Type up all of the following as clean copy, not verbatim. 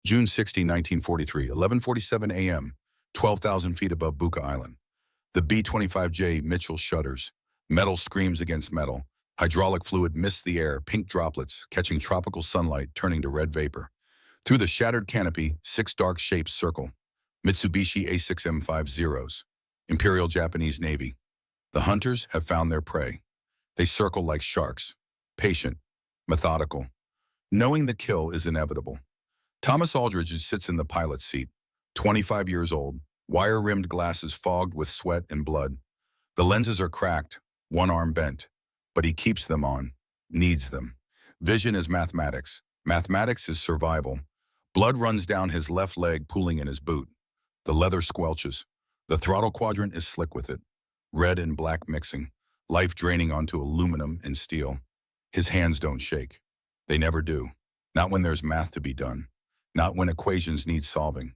June 16, 1943, 11:47 a.m., 12,000 feet above Buka Island. The B-25J Mitchell shudders. Metal screams against metal. Hydraulic fluid mists the air, pink droplets, catching tropical sunlight, turning to red vapor. Through the shattered canopy, 6 dark shapes circle. Mitsubishi A6M50s. Imperial Japanese Navy. The hunters have found their prey. They circle like sharks. Patient. Methodical. Knowing the kill is inevitable. Thomas Aldridge sits in the pilot's seat. 25 years old. Wire-rimmed glasses fogged with sweat and blood. The lenses are cracked, one arm bent. But he keeps them on. Needs them. Vision is mathematics. Mathematics is survival. Blood runs down his left leg, pooling in his boot. The leather squelches. The throttle quadrant is slick with it. Red and black mixing. Life draining onto aluminum and steel. His hands don't shake. They never do. Not when there's math to be done. Not when equations need solving.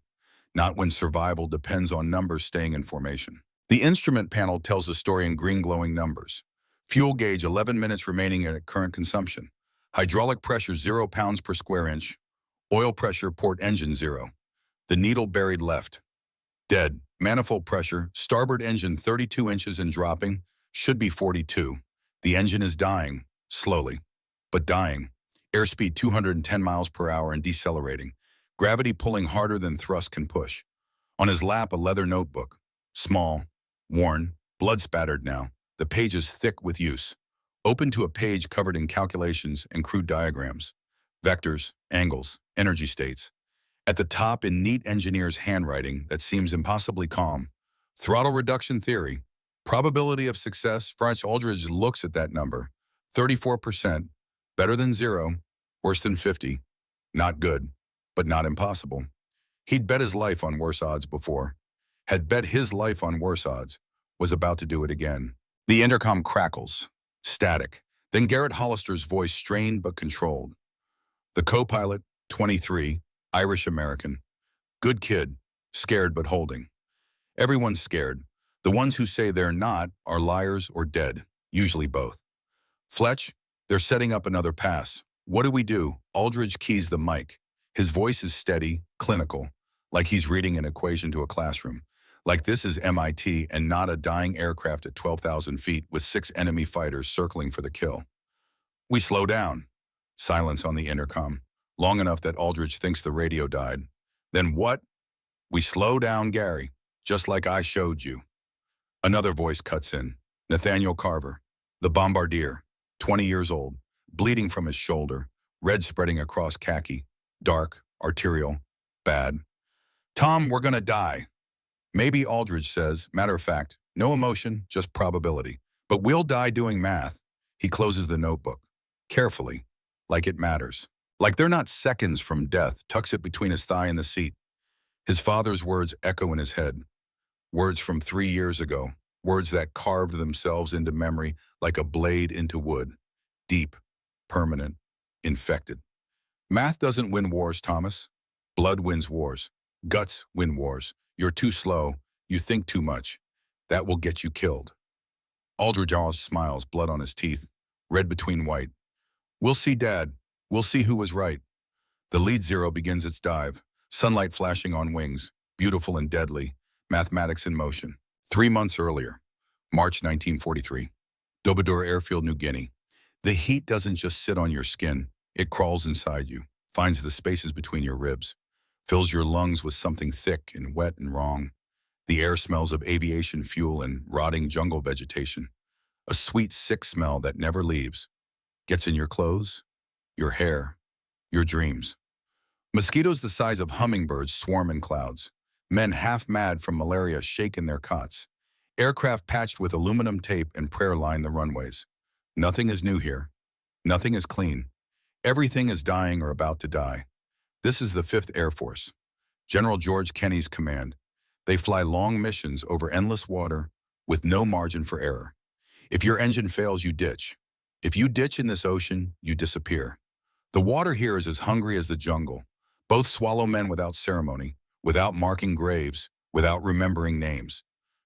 Not when survival depends on numbers staying in formation. The instrument panel tells the story in green glowing numbers. Fuel gauge 11 minutes remaining at current consumption. Hydraulic pressure 0 pounds per square inch. Oil pressure port engine 0. The needle buried left. Dead. Manifold pressure, starboard engine 32 inches and dropping, should be 42. The engine is dying, slowly, but dying. Airspeed 210 miles per hour and decelerating. Gravity pulling harder than thrust can push. On his lap, a leather notebook. Small, worn, blood-spattered now. The pages thick with use. Open to a page covered in calculations and crude diagrams. Vectors, angles, energy states. At the top, in neat engineer's handwriting that seems impossibly calm, throttle reduction theory. Probability of success. French Aldridge looks at that number. 34%. Better than 0. Worse than 50. Not good, but not impossible. He'd bet his life on worse odds before. Had bet his life on worse odds. Was about to do it again. The intercom crackles. Static. Then Garrett Hollister's voice, strained but controlled. The co-pilot, 23, Irish-American. Good kid, scared but holding. Everyone's scared. The ones who say they're not are liars or dead, usually both. Fletch, they're setting up another pass. What do we do? Aldridge keys the mic. His voice is steady, clinical, like he's reading an equation to a classroom. Like this is MIT and not a dying aircraft at 12,000 feet with 6 enemy fighters circling for the kill. We slow down. Silence on the intercom. Long enough that Aldridge thinks the radio died. Then what? We slow down, Gary, just like I showed you. Another voice cuts in. Nathaniel Carver, the bombardier, 20 years old, bleeding from his shoulder, red spreading across khaki, dark, arterial, bad. Tom, we're gonna die. Maybe, Aldridge says, matter of fact, no emotion, just probability. But we'll die doing math. He closes the notebook. Carefully, like it matters. Like they're not seconds from death, tucks it between his thigh and the seat. His father's words echo in his head. Words from 3 years ago. Words that carved themselves into memory like a blade into wood. Deep, permanent, infected. Math doesn't win wars, Thomas. Blood wins wars. Guts win wars. You're too slow. You think too much. That will get you killed. Aldridge smiles, blood on his teeth, red between white. We'll see, Dad. We'll see who was right. The lead zero begins its dive, sunlight flashing on wings, beautiful and deadly, mathematics in motion. 3 months earlier, March 1943, Dobadur Airfield, New Guinea. The heat doesn't just sit on your skin, it crawls inside you, finds the spaces between your ribs, fills your lungs with something thick and wet and wrong. The air smells of aviation fuel and rotting jungle vegetation. A sweet, sick smell that never leaves. Gets in your clothes, your hair, your dreams. Mosquitoes the size of hummingbirds swarm in clouds. Men half mad from malaria shake in their cots. Aircraft patched with aluminum tape and prayer line the runways. Nothing is new here. Nothing is clean. Everything is dying or about to die. This is the 5th Air Force. General George Kenney's command. They fly long missions over endless water with no margin for error. If your engine fails, you ditch. If you ditch in this ocean, you disappear. The water here is as hungry as the jungle. Both swallow men without ceremony, without marking graves, without remembering names.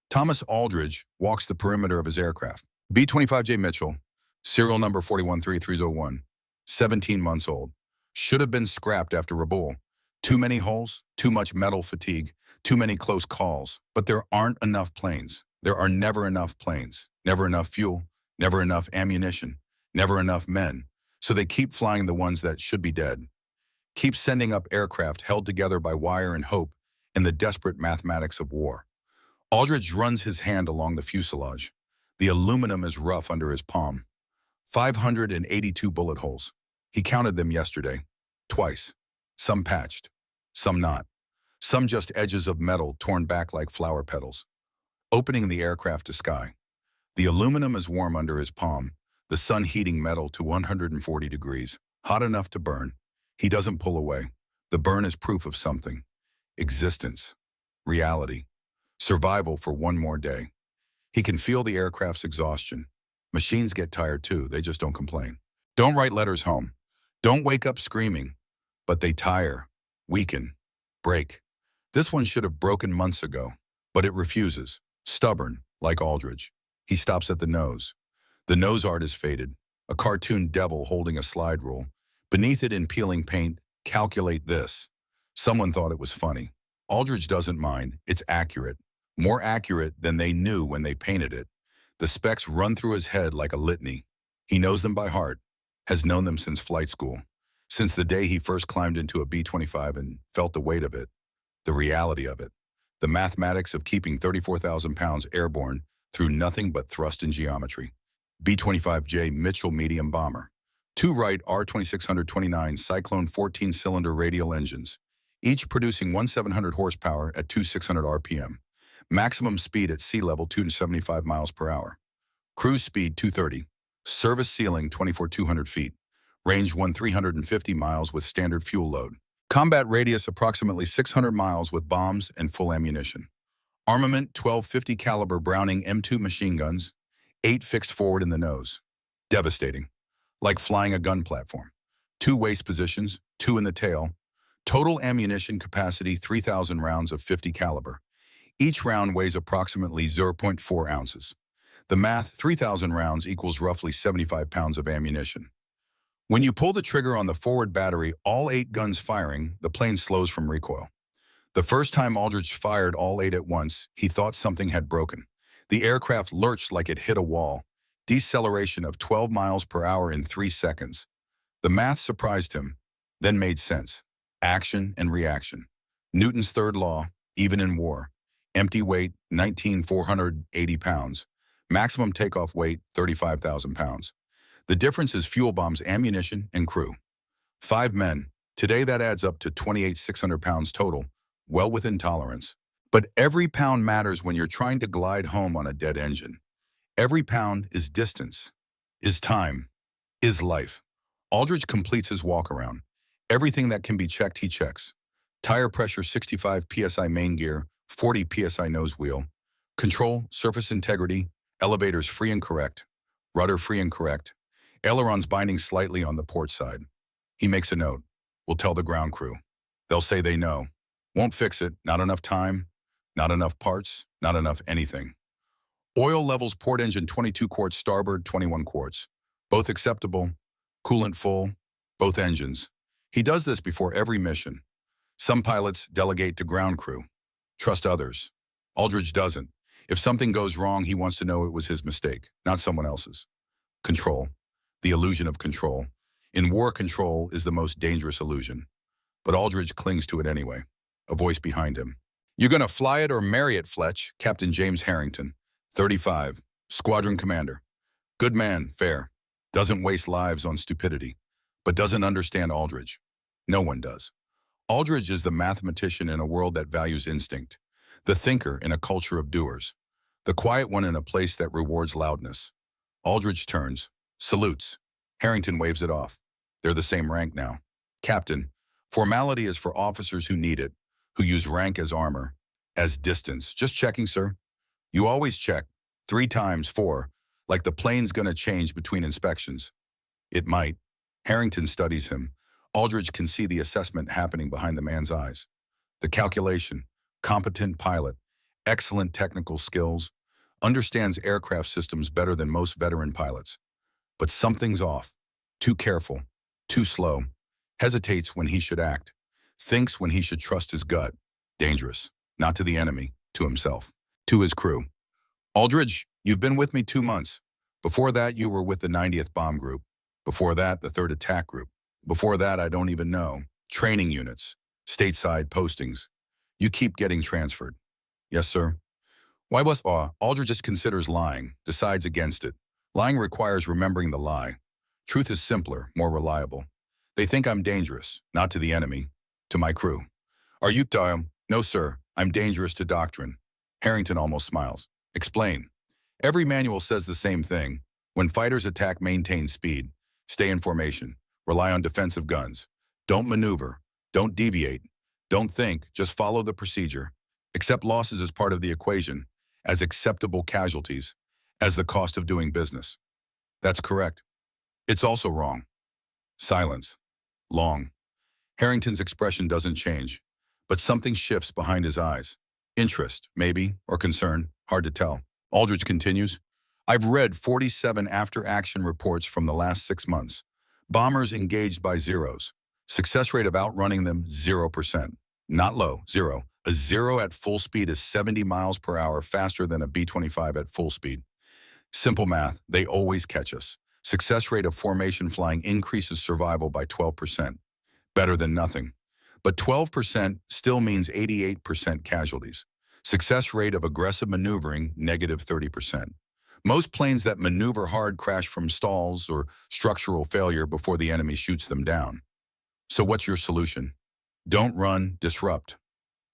Thomas Aldridge walks the perimeter of his aircraft. B-25J Mitchell, serial number 413301, 17 months old. Should have been scrapped after Rabaul. Too many holes, too much metal fatigue, too many close calls. But there aren't enough planes. There are never enough planes, never enough fuel, never enough ammunition, never enough men. So they keep flying the ones that should be dead. Keep sending up aircraft held together by wire and hope in the desperate mathematics of war. Aldridge runs his hand along the fuselage. The aluminum is rough under his palm. 582 bullet holes. He counted them yesterday. Twice. Some patched. Some not. Some just edges of metal torn back like flower petals. Opening the aircraft to sky. The aluminum is warm under his palm, the sun heating metal to 140 degrees, hot enough to burn. He doesn't pull away. The burn is proof of something. Existence. Reality. Survival for one more day. He can feel the aircraft's exhaustion. Machines get tired too, they just don't complain. Don't write letters home. Don't wake up screaming. But they tire, weaken, break. This one should have broken months ago, but it refuses. Stubborn, like Aldridge. He stops at the nose. The nose art is faded, a cartoon devil holding a slide rule. Beneath it in peeling paint, calculate this. Someone thought it was funny. Aldridge doesn't mind, it's accurate. More accurate than they knew when they painted it. The specs run through his head like a litany. He knows them by heart, has known them since flight school, since the day he first climbed into a B-25 and felt the weight of it, the reality of it, the mathematics of keeping 34,000 pounds airborne through nothing but thrust and geometry. B-25J Mitchell medium bomber. Two Wright R-2629 Cyclone 14-cylinder radial engines, each producing 1,700 horsepower at 2,600 RPM. Maximum speed at sea level 275 miles per hour. Cruise speed 230. Service ceiling 24,200 feet. Range 1,350 miles with standard fuel load. Combat radius approximately 600 miles with bombs and full ammunition. Armament 1250 caliber Browning M2 machine guns, 8 fixed forward in the nose. Devastating. Like flying a gun platform. 2 waist positions, 2 in the tail. Total ammunition capacity 3,000 rounds of 50 caliber. Each round weighs approximately 0.4 ounces. The math, 3,000 rounds equals roughly 75 pounds of ammunition. When you pull the trigger on the forward battery, all 8 guns firing, the plane slows from recoil. The first time Aldridge fired all 8 at once, he thought something had broken. The aircraft lurched like it hit a wall. Deceleration of 12 miles per hour in 3 seconds. The math surprised him, then made sense. Action and reaction. Newton's third law, even in war. Empty weight, 19,480 pounds. Maximum takeoff weight, 35,000 pounds. The difference is fuel bombs, ammunition, and crew. 5 men. Today that adds up to 28,600 pounds total, well within tolerance. But every pound matters when you're trying to glide home on a dead engine. Every pound is distance, is time, is life. Aldridge completes his walk-around. Everything that can be checked, he checks. Tire pressure 65 psi main gear, 40 psi nose wheel. Control, surface integrity, elevators free and correct. Rudder free and correct. Ailerons binding slightly on the port side. He makes a note. We'll tell the ground crew. They'll say they know. Won't fix it, not enough time, not enough parts, not enough anything. Oil levels port engine 22 quarts, starboard 21 quarts. Both acceptable. Coolant full. Both engines. He does this before every mission. Some pilots delegate to ground crew. Trust others. Aldridge doesn't. If something goes wrong, he wants to know it was his mistake, not someone else's. Control. The illusion of control. In war, control is the most dangerous illusion. But Aldridge clings to it anyway. A voice behind him. You're gonna fly it or marry it, Fletch, Captain James Harrington, 35, squadron commander. Good man, fair. Doesn't waste lives on stupidity. But doesn't understand Aldridge. No one does. Aldridge is the mathematician in a world that values instinct. The thinker in a culture of doers. The quiet one in a place that rewards loudness. Aldridge turns, salutes. Harrington waves it off. They're the same rank now. Captain, formality is for officers who need it, who use rank as armor, as distance. Just checking, sir. You always check. 3 times, 4, like the plane's gonna change between inspections. It might. Harrington studies him. Aldridge can see the assessment happening behind the man's eyes. The calculation, competent pilot, excellent technical skills, understands aircraft systems better than most veteran pilots. But something's off. Too careful, too slow, hesitates when he should act, Thinks when he should trust his gut. Dangerous. Not to the enemy, to himself. To his crew. Aldridge, you've been with me 2 months. Before that, you were with the 90th Bomb Group. Before that, the 3rd Attack Group. Before that, I don't even know. Training units. Stateside postings. You keep getting transferred. Yes, sir. Why was Aldridge just considers lying, decides against it. Lying requires remembering the lie. Truth is simpler, more reliable. They think I'm dangerous, not to the enemy, to my crew. Are you, No, sir. I'm dangerous to doctrine. Harrington almost smiles. Explain. Every manual says the same thing. When fighters attack, maintain speed. Stay in formation. Rely on defensive guns. Don't maneuver. Don't deviate. Don't think. Just follow the procedure. Accept losses as part of the equation, as acceptable casualties, as the cost of doing business. That's correct. It's also wrong. Silence. Long. Harrington's expression doesn't change, but something shifts behind his eyes. Interest, maybe, or concern, hard to tell. Aldridge continues, I've read 47 after-action reports from the last 6 months. Bombers engaged by zeros. Success rate of outrunning them, 0%. Not low, 0. A 0 at full speed is 70 miles per hour faster than a B-25 at full speed. Simple math, they always catch us. Success rate of formation flying increases survival by 12%. Better than nothing. But 12% still means 88% casualties. Success rate of aggressive maneuvering, negative 30%. Most planes that maneuver hard crash from stalls or structural failure before the enemy shoots them down. So what's your solution? Don't run, disrupt.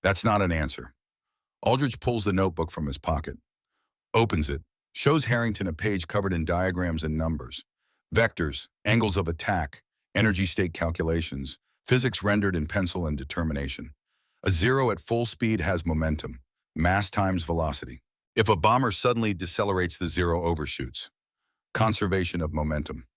That's not an answer. Aldridge pulls the notebook from his pocket, opens it, shows Harrington a page covered in diagrams and numbers, vectors, angles of attack, energy state calculations, physics rendered in pencil and determination. A 0 at full speed has momentum, mass times velocity. If a bomber suddenly decelerates, the 0 overshoots. Conservation of momentum.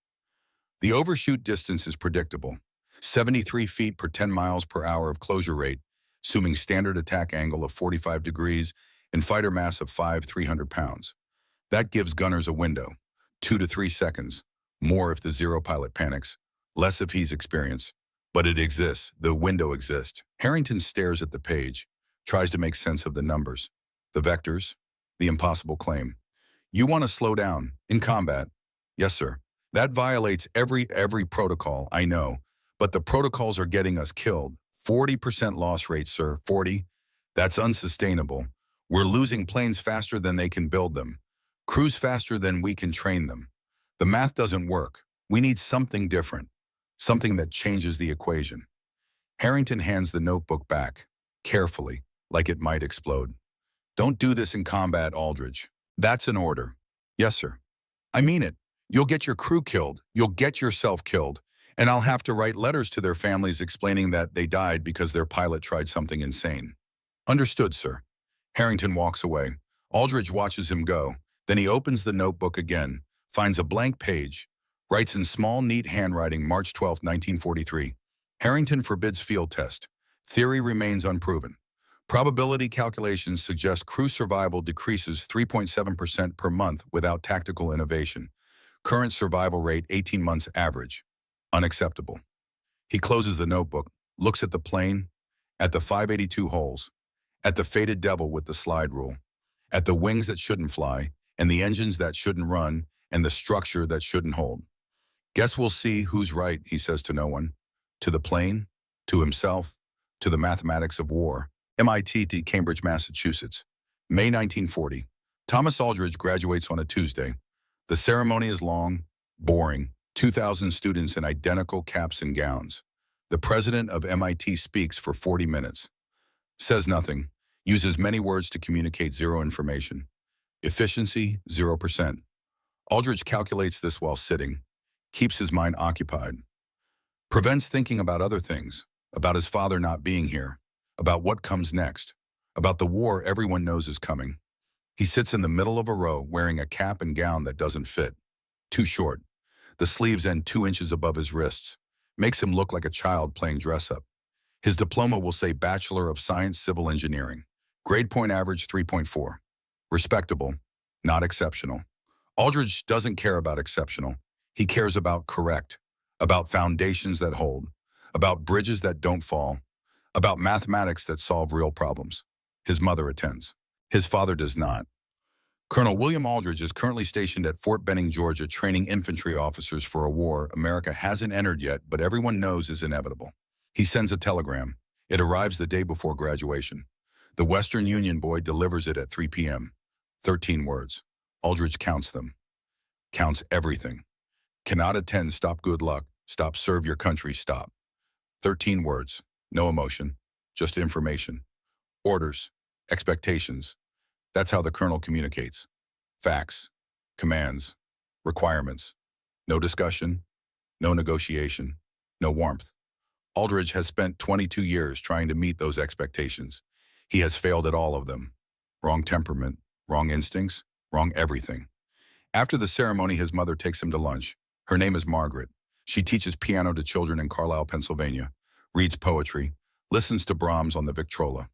The overshoot distance is predictable. 73 feet per 10 miles per hour of closure rate, assuming standard attack angle of 45 degrees and fighter mass of 300 pounds. That gives gunners a window, 2 to 3 seconds, more if the 0 pilot panics, less if he's experienced. But it exists, the window exists. Harrington stares at the page, tries to make sense of the numbers, the vectors, the impossible claim. You want to slow down, in combat. Yes, sir. That violates every protocol, I know, but the protocols are getting us killed. 40% loss rate, sir, 40. That's unsustainable. We're losing planes faster than they can build them. Crews faster than we can train them. The math doesn't work. We need something different. Something that changes the equation. Harrington hands the notebook back, carefully, like it might explode. Don't do this in combat, Aldridge. That's an order. Yes, sir. I mean it. You'll get your crew killed. You'll get yourself killed. And I'll have to write letters to their families explaining that they died because their pilot tried something insane. Understood, sir. Harrington walks away. Aldridge watches him go. Then he opens the notebook again, finds a blank page, writes in small, neat handwriting, March 12, 1943. Harrington forbids field test. Theory remains unproven. Probability calculations suggest crew survival decreases 3.7% per month without tactical innovation. Current survival rate 18 months average. Unacceptable. He closes the notebook, looks at the plane, at the 582 holes, at the fated devil with the slide rule, at the wings that shouldn't fly, and the engines that shouldn't run, and the structure that shouldn't hold. Guess we'll see who's right, he says to no one. To the plane, to himself, to the mathematics of war. MIT, Cambridge, Massachusetts. May 1940. Thomas Aldridge graduates on a Tuesday. The ceremony is long, boring. 2,000 students in identical caps and gowns. The president of MIT speaks for 40 minutes. Says nothing. Uses many words to communicate zero information. Efficiency, 0%. Aldridge calculates this while sitting. Keeps his mind occupied. Prevents thinking about other things. About his father not being here. About what comes next. About the war everyone knows is coming. He sits in the middle of a row wearing a cap and gown that doesn't fit. Too short. The sleeves end 2 inches above his wrists. Makes him look like a child playing dress-up. His diploma will say Bachelor of Science Civil Engineering. Grade point average 3.4. Respectable, not exceptional. Aldridge doesn't care about exceptional. He cares about correct, about foundations that hold, about bridges that don't fall, about mathematics that solve real problems. His mother attends. His father does not. Colonel William Aldridge is currently stationed at Fort Benning, Georgia, training infantry officers for a war America hasn't entered yet, but everyone knows is inevitable. He sends a telegram. It arrives the day before graduation. The Western Union boy delivers it at 3 p.m. 13 words. Aldridge counts them. Counts everything. Cannot attend, stop, good luck, stop, serve your country, stop. 13 words. No emotion. Just information. Orders. Expectations. That's how the colonel communicates. Facts. Commands. Requirements. No discussion. No negotiation. No warmth. Aldridge has spent 22 years trying to meet those expectations. He has failed at all of them. Wrong temperament, wrong instincts, wrong everything. After the ceremony, his mother takes him to lunch. Her name is Margaret. She teaches piano to children in Carlisle, Pennsylvania, reads poetry, listens to Brahms on the Victrola.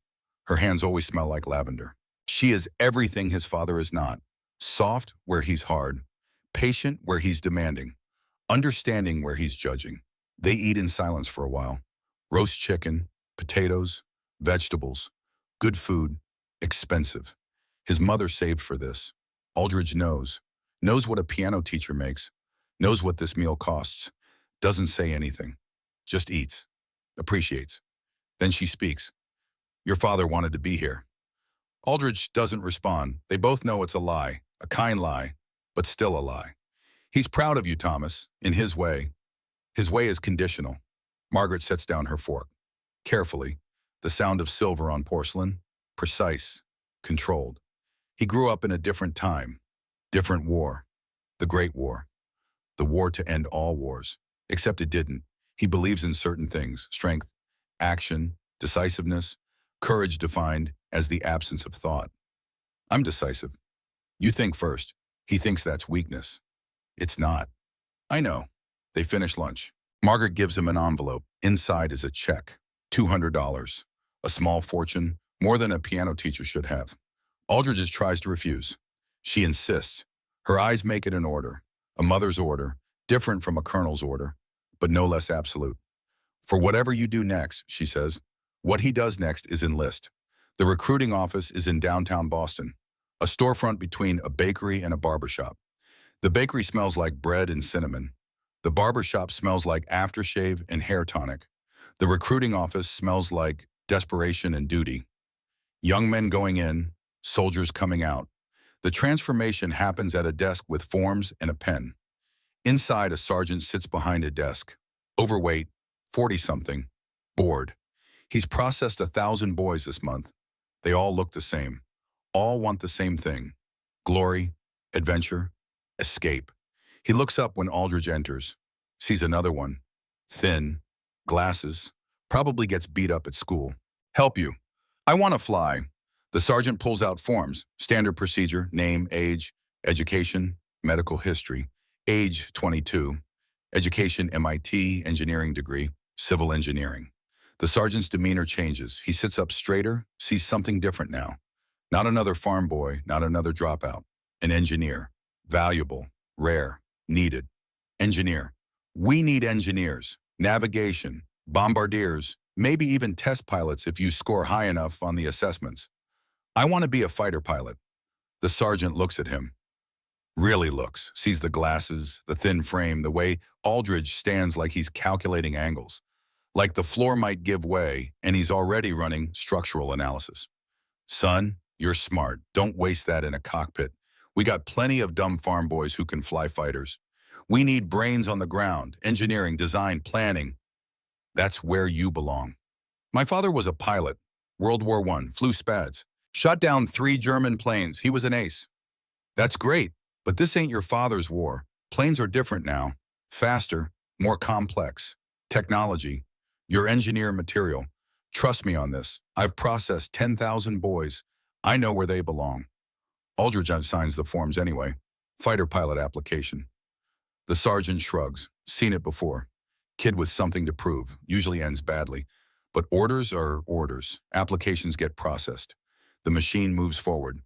Her hands always smell like lavender. She is everything his father is not. Soft where he's hard, patient where he's demanding, understanding where he's judging. They eat in silence for a while. Roast chicken, potatoes, vegetables, good food, expensive. His mother saved for this. Aldridge knows what a piano teacher makes, knows what this meal costs, doesn't say anything, just eats, appreciates. Then she speaks. Your father wanted to be here. Aldridge doesn't respond. They both know it's a lie, a kind lie, but still a lie. He's proud of you, Thomas, in his way. His way is conditional. Margaret sets down her fork. Carefully, the sound of silver on porcelain, precise, controlled. He grew up in a different time, different war, the Great War, the war to end all wars, except it didn't. He believes in certain things, strength, action, decisiveness, courage defined as the absence of thought. I'm decisive. You think first. He thinks that's weakness. It's not. I know. They finish lunch. Margaret gives him an envelope. Inside is a check. $200. A small fortune, more than a piano teacher should have. Aldridge tries to refuse. She insists. Her eyes make it an order. A mother's order, different from a colonel's order, but no less absolute. For whatever you do next, she says, what he does next is enlist. The recruiting office is in downtown Boston, a storefront between a bakery and a barbershop. The bakery smells like bread and cinnamon. The barbershop smells like aftershave and hair tonic. The recruiting office smells like desperation and duty. Young men going in, soldiers coming out. The transformation happens at a desk with forms and a pen. Inside, a sergeant sits behind a desk. Overweight, 40-something, bored. He's processed 1,000 boys this month. They all look the same. All want the same thing. Glory, adventure, escape. He looks up when Aldridge enters, sees another one. Thin, glasses, probably gets beat up at school. Help you. I want to fly. The sergeant pulls out forms, standard procedure, name, age, education, medical history, age 22, education MIT, engineering degree, civil engineering. The sergeant's demeanor changes. He sits up straighter, sees something different now. Not another farm boy, not another dropout. An engineer. Valuable, rare, needed. Engineer. We need engineers, navigation, bombardiers, maybe even test pilots if you score high enough on the assessments. I want to be a fighter pilot. The sergeant looks at him. Really looks, sees the glasses, the thin frame, the way Aldridge stands like he's calculating angles. Like the floor might give way, and he's already running structural analysis. Son, you're smart. Don't waste that in a cockpit. We got plenty of dumb farm boys who can fly fighters. We need brains on the ground, engineering, design, planning. That's where you belong. My father was a pilot. World War I, flew Spads. Shot down 3 German planes. He was an ace. That's great, but this ain't your father's war. Planes are different now. Faster, more complex. Technology. Your engineer material. Trust me on this. I've processed 10,000 boys. I know where they belong. Aldridge signs the forms anyway. Fighter pilot application. The sergeant shrugs. Seen it before. Kid with something to prove. Usually ends badly. But orders are orders. Applications get processed. The machine moves forward.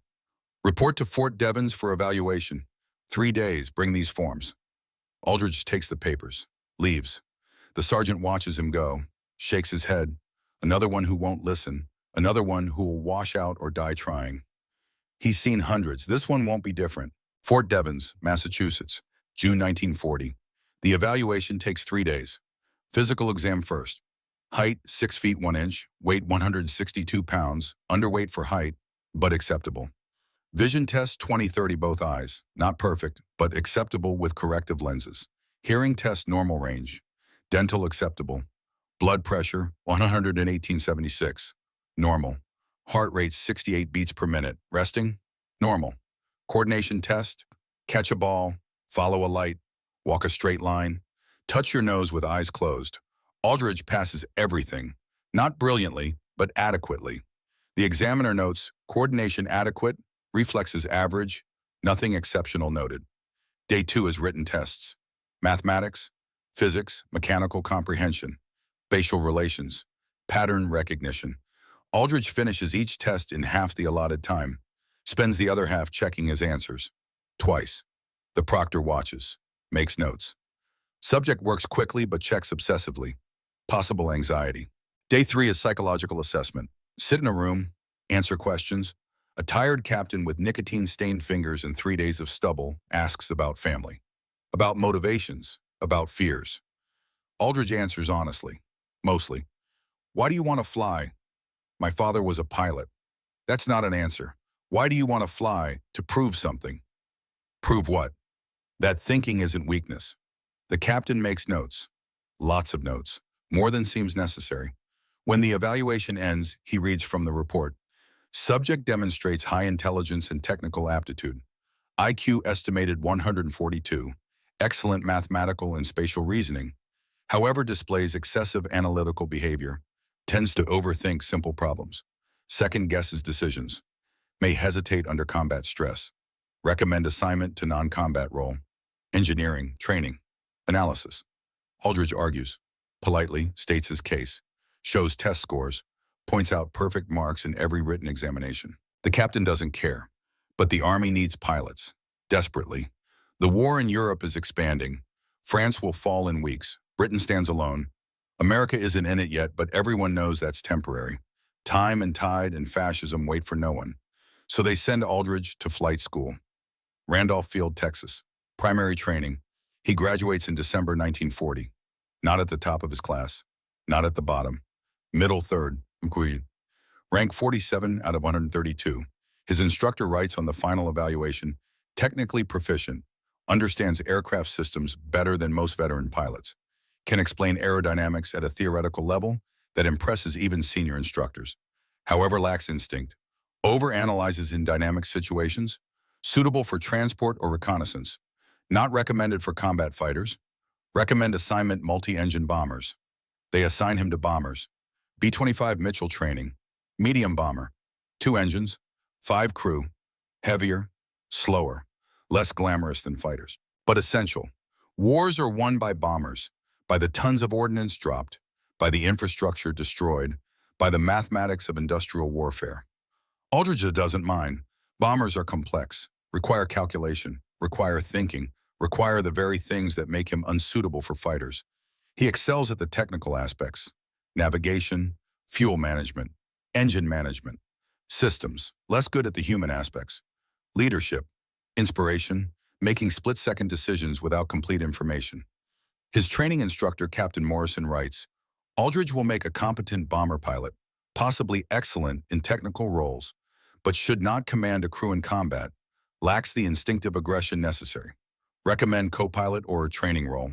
Report to Fort Devens for evaluation. 3 days. Bring these forms. Aldridge takes the papers. Leaves. The sergeant watches him go. Shakes his head. another one who won't listen, another one who will wash out or die trying. He's seen hundreds. This one won't be different. Fort Devens, Massachusetts, June 1940. The evaluation takes 3 days. Physical exam first. Height, 6 feet 1 inch, weight 162 pounds, underweight for height, but acceptable. Vision test 20/30 both eyes, not perfect, but acceptable with corrective lenses. Hearing test normal range. Dental acceptable. Blood pressure 118/76, normal. Heart rate 68 beats per minute, resting, normal. Coordination test, catch a ball, follow a light, walk a straight line, touch your nose with eyes closed. Aldridge passes everything, not brilliantly, but adequately. The examiner notes coordination adequate, reflexes average, nothing exceptional noted. Day 2 is written tests. Mathematics, physics, mechanical comprehension, spatial relations, pattern recognition. Aldridge finishes each test in half the allotted time, spends the other half checking his answers. Twice. The proctor watches, makes notes. Subject works quickly but checks obsessively. Possible anxiety. Day 3 is psychological assessment. Sit in a room, answer questions. A tired captain with nicotine-stained fingers and 3 days of stubble asks about family, about motivations, about fears. Aldridge answers honestly, mostly. Why do you want to fly? My father was a pilot. That's not an answer. Why do you want to fly? To prove something. Prove what? That thinking isn't weakness. The captain makes notes. Lots of notes. More than seems necessary. When the evaluation ends, he reads from the report. Subject demonstrates high intelligence and technical aptitude. IQ estimated 142. Excellent mathematical and spatial reasoning. However, displays excessive analytical behavior. Tends to overthink simple problems. Second guesses decisions. May hesitate under combat stress. Recommend assignment to non-combat role. Engineering, training, analysis. Aldridge argues. Politely states his case. Shows test scores. Points out perfect marks in every written examination. The captain doesn't care. But the Army needs pilots. Desperately. The war in Europe is expanding. France will fall in weeks. Britain stands alone. America isn't in it yet, but everyone knows that's temporary. Time and tide and fascism wait for no one. So they send Aldridge to flight school. Randolph Field, Texas. Primary training. He graduates in December 1940. Not at the top of his class. Not at the bottom. Middle third. Rank 47 out of 132. His instructor writes on the final evaluation, technically proficient, understands aircraft systems better than most veteran pilots, can explain aerodynamics at a theoretical level that impresses even senior instructors, however lacks instinct, overanalyzes in dynamic situations, suitable for transport or reconnaissance, not recommended for combat fighters, recommend assignment multi-engine bombers. They assign him to bombers. B-25 Mitchell training, medium bomber, 2 engines, 5 crew, heavier, slower, less glamorous than fighters, but essential. Wars are won by bombers, by the tons of ordnance dropped, by the infrastructure destroyed, by the mathematics of industrial warfare. Aldridge doesn't mind. Bombers are complex, require calculation, require thinking, require the very things that make him unsuitable for fighters. He excels at the technical aspects, navigation, fuel management, engine management, systems, less good at the human aspects, leadership, inspiration, making split-second decisions without complete information. His training instructor, Captain Morrison, writes, Aldridge will make a competent bomber pilot, possibly excellent in technical roles, but should not command a crew in combat, lacks the instinctive aggression necessary. Recommend co-pilot or a training role.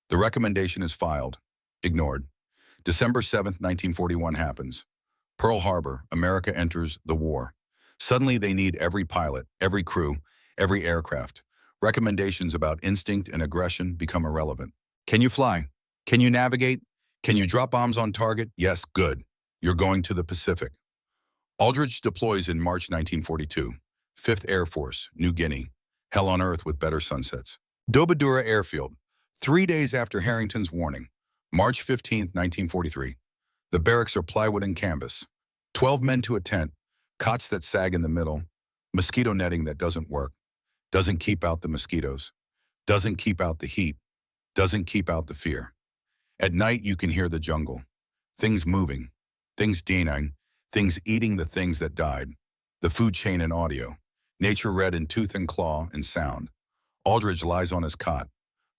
The recommendation is filed, ignored. December 7th, 1941 happens. Pearl Harbor, America enters the war. Suddenly they need every pilot, every crew, every aircraft. Recommendations about instinct and aggression become irrelevant. Can you fly? Can you navigate? Can you drop bombs on target? Yes, good. You're going to the Pacific. Aldridge deploys in March 1942. 5th Air Force, New Guinea. Hell on earth with better sunsets. Dobadura Airfield. 3 days after Harrington's warning. March 15, 1943. The barracks are plywood and canvas. 12 men to a tent. Cots that sag in the middle. Mosquito netting that doesn't work. Doesn't keep out the mosquitoes. Doesn't keep out the heat. Doesn't keep out the fear. At night you can hear the jungle. Things moving. things dying, things eating the things that died, the food chain and audio, nature read in tooth and claw and sound. Aldridge lies on his cot.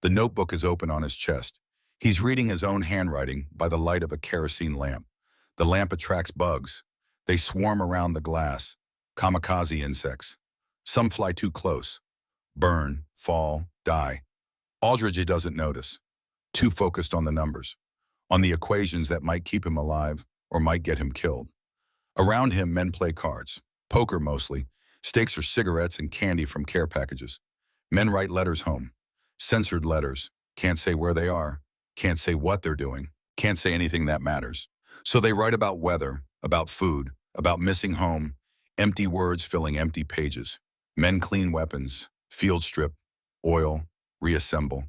The notebook is open on his chest. He's reading his own handwriting by the light of a kerosene lamp. The lamp attracts bugs. They swarm around the glass. Kamikaze insects. Some fly too close. Burn, fall, die. Aldridge doesn't notice. Too focused on the numbers. On the equations that might keep him alive or might get him killed. Around him, men play cards. Poker mostly. Stakes are cigarettes and candy from care packages. Men write letters home. Censored letters. Can't say where they are. Can't say what they're doing. Can't say anything that matters. So they write about weather, about food, about missing home. Empty words filling empty pages. Men clean weapons. Field strip. Oil. Reassemble.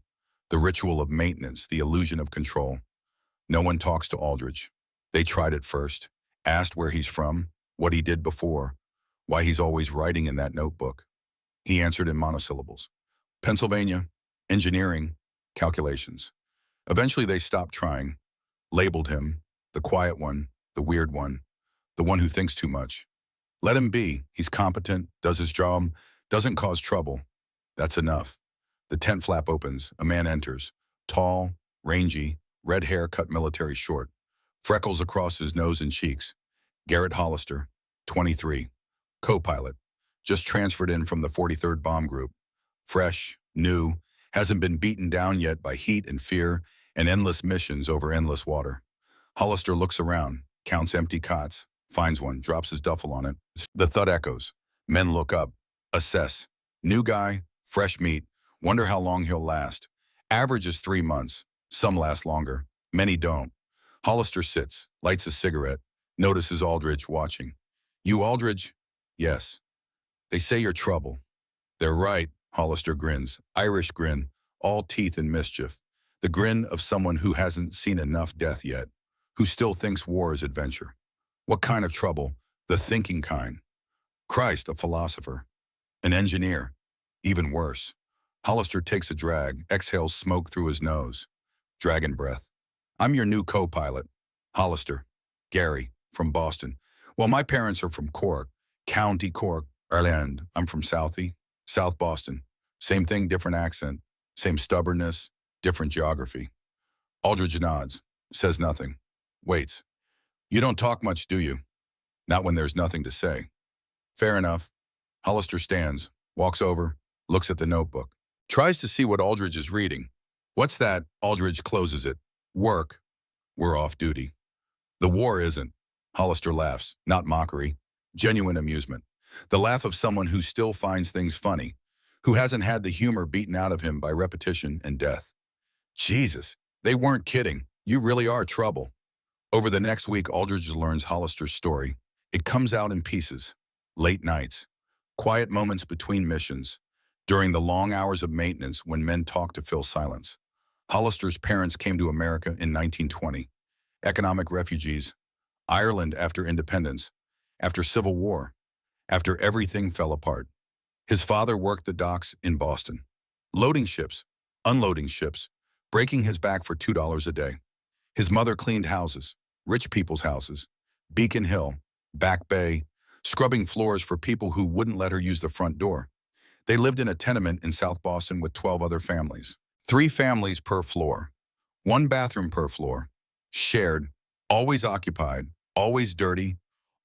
The ritual of maintenance, the illusion of control. No one talks to Aldridge. They tried it first. Asked where he's from, what he did before, why he's always writing in that notebook. He answered in monosyllables. Pennsylvania, engineering, calculations. Eventually they stopped trying, labeled him, the quiet one, the weird one, the one who thinks too much. Let him be. He's competent, does his job, doesn't cause trouble. That's enough. The tent flap opens. A man enters. Tall, rangy, red hair cut military short. Freckles across his nose and cheeks. Garrett Hollister, 23. Co-pilot. Just transferred in from the 43rd Bomb Group. Fresh, new, hasn't been beaten down yet by heat and fear and endless missions over endless water. Hollister looks around, counts empty cots, finds one, drops his duffel on it. The thud echoes. Men look up, assess. New guy, fresh meat, wonder how long he'll last. Average is 3 months. Some last longer. Many don't. Hollister sits, lights a cigarette, notices Aldridge watching. You Aldridge? Yes. They say you're trouble. They're right, Hollister grins. Irish grin, all teeth and mischief. The grin of someone who hasn't seen enough death yet, who still thinks war is adventure. What kind of trouble? The thinking kind. Christ, a philosopher. An engineer. Even worse. Hollister takes a drag, exhales smoke through his nose. Dragon breath. I'm your new co-pilot. Hollister. Gary, from Boston. Well, my parents are from Cork, County Cork, Ireland. I'm from Southie, South Boston. Same thing, different accent. Same stubbornness, different geography. Aldridge nods, says nothing. Waits. You don't talk much, do you? Not when there's nothing to say. Fair enough. Hollister stands, walks over, looks at the notebook. Tries to see what Aldridge is reading. What's that? Aldridge closes it. Work. We're off duty. The war isn't. Hollister laughs, not mockery, genuine amusement. The laugh of someone who still finds things funny, who hasn't had the humor beaten out of him by repetition and death. Jesus, they weren't kidding. You really are trouble. Over the next week, Aldridge learns Hollister's story. It comes out in pieces. Late nights. Quiet moments between missions. During the long hours of maintenance when men talk to fill silence. Hollister's parents came to America in 1920. Economic refugees. Ireland after independence. After Civil War. After everything fell apart. His father worked the docks in Boston. Loading ships. Unloading ships. Breaking his back for $2 a day. His mother cleaned houses. Rich people's houses. Beacon Hill. Back Bay. Scrubbing floors for people who wouldn't let her use the front door. They lived in a tenement in South Boston with 12 other families. 3 families per floor. 1 bathroom per floor. Shared. Always occupied. Always dirty.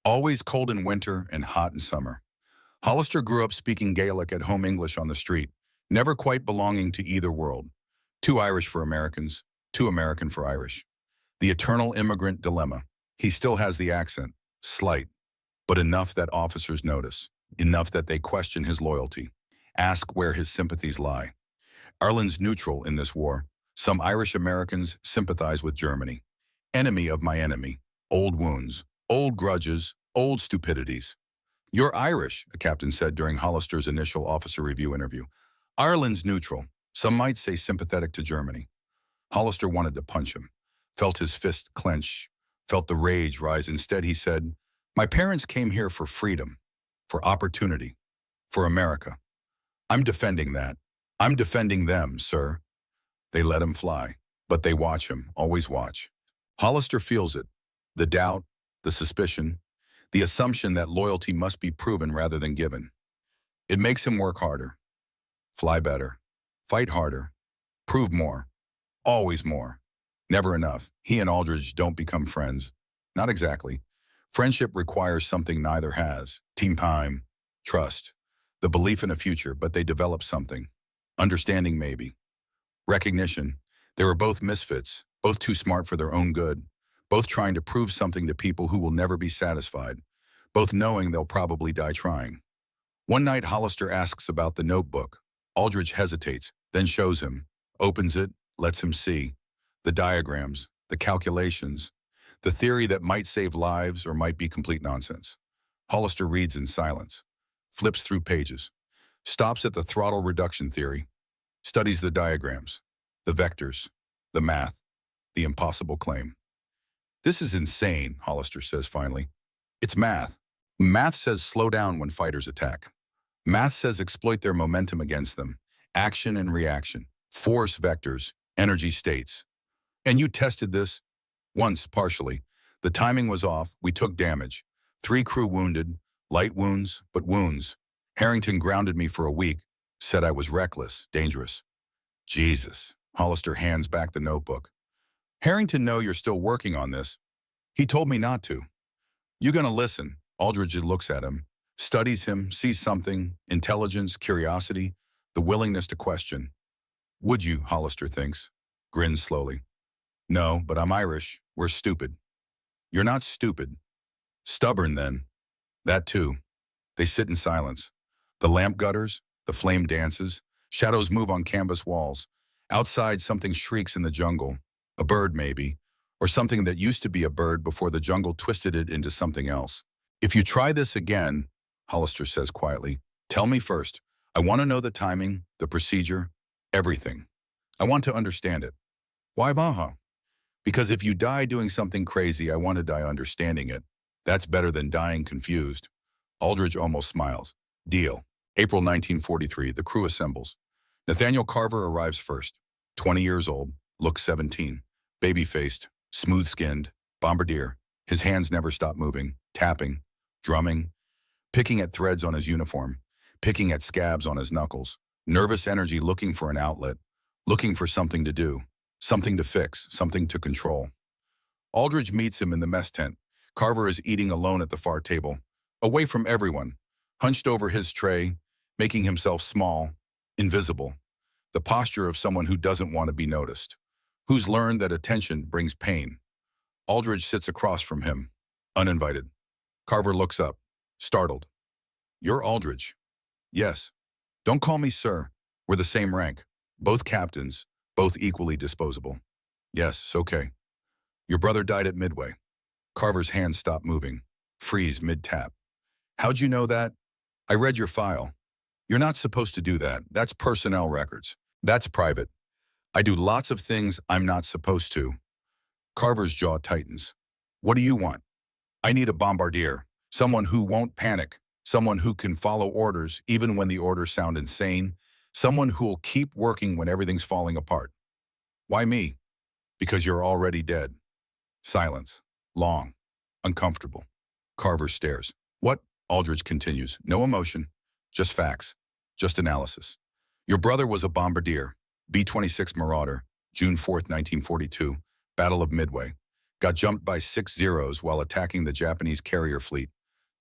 Always cold in winter and hot in summer. Hollister grew up speaking Gaelic at home English on the street, never quite belonging to either world. Too Irish for Americans, too American for Irish. The eternal immigrant dilemma. He still has the accent, slight, but enough that officers notice, enough that they question his loyalty, ask where his sympathies lie. Ireland's neutral in this war. Some Irish Americans sympathize with Germany. Enemy of my enemy. Old wounds, old grudges, old stupidities. You're Irish, a captain said during Hollister's initial officer review interview. Ireland's neutral. Some might say sympathetic to Germany. Hollister wanted to punch him, felt his fist clench, felt the rage rise. Instead, he said, my parents came here for freedom, for opportunity, for America. I'm defending that. I'm defending them, sir. They let him fly, but they watch him, always watch. Hollister feels it. The doubt, the suspicion, the assumption that loyalty must be proven rather than given. It makes him work harder, fly better, fight harder, prove more, always more. Never enough. He and Aldridge don't become friends. Not exactly. Friendship requires something neither has. Team time, trust, the belief in a future, but they develop something. Understanding maybe. Recognition. They were both misfits, both too smart for their own good, both trying to prove something to people who will never be satisfied, both knowing they'll probably die trying. One night, Hollister asks about the notebook. Aldridge hesitates, then shows him, opens it, lets him see. The diagrams, the calculations, the theory that might save lives or might be complete nonsense. Hollister reads in silence, flips through pages, stops at the throttle reduction theory, studies the diagrams, the vectors, the math, the impossible claim. This is insane, Hollister says finally. It's math. Math says slow down when fighters attack. Math says exploit their momentum against them. Action and reaction. Force vectors. Energy states. And you tested this? Once, partially. The timing was off. We took damage. 3 crew wounded. Light wounds, but wounds. Harrington grounded me for a week. Said I was reckless, dangerous. Jesus. Hollister hands back the notebook. Harrington know you're still working on this. He told me not to. You gonna listen? Aldridge looks at him, studies him, sees something, intelligence, curiosity, the willingness to question. Would you, Hollister thinks, grins slowly. No, but I'm Irish. We're stupid. You're not stupid. Stubborn, then. That too. They sit in silence. The lamp gutters, the flame dances, shadows move on canvas walls. Outside, something shrieks in the jungle. A bird, maybe, or something that used to be a bird before the jungle twisted it into something else. If you try this again, Hollister says quietly, tell me first. I want to know the timing, the procedure, everything. I want to understand it. Why Baja? Because if you die doing something crazy, I want to die understanding it. That's better than dying confused. Aldridge almost smiles. Deal. April 1943, the crew assembles. Nathaniel Carver arrives first. 20 years old, looks 17. Baby-faced, smooth-skinned, bombardier. His hands never stop moving, tapping, drumming, picking at threads on his uniform, picking at scabs on his knuckles. Nervous energy looking for an outlet, looking for something to do, something to fix, something to control. Aldridge meets him in the mess tent. Carver is eating alone at the far table, away from everyone, hunched over his tray, making himself small, invisible. The posture of someone who doesn't want to be noticed, who's learned that attention brings pain. Aldridge sits across from him, uninvited. Carver looks up, startled. You're Aldridge. Yes. Don't call me sir. We're the same rank. Both captains, both equally disposable. Yes, it's okay. Your brother died at Midway. Carver's hands stop moving, freeze mid-tap. How'd you know that? I read your file. You're not supposed to do that. That's personnel records. That's private. I do lots of things I'm not supposed to. Carver's jaw tightens. What do you want? I need a bombardier, someone who won't panic, someone who can follow orders even when the orders sound insane, someone who'll keep working when everything's falling apart. Why me? Because you're already dead. Silence. Long. Uncomfortable. Carver stares. What? Aldridge continues. No emotion. Just facts. Just analysis. Your brother was a bombardier. B-26 Marauder. June 4th, 1942. Battle of Midway. Got jumped by 6 Zeros while attacking the Japanese carrier fleet.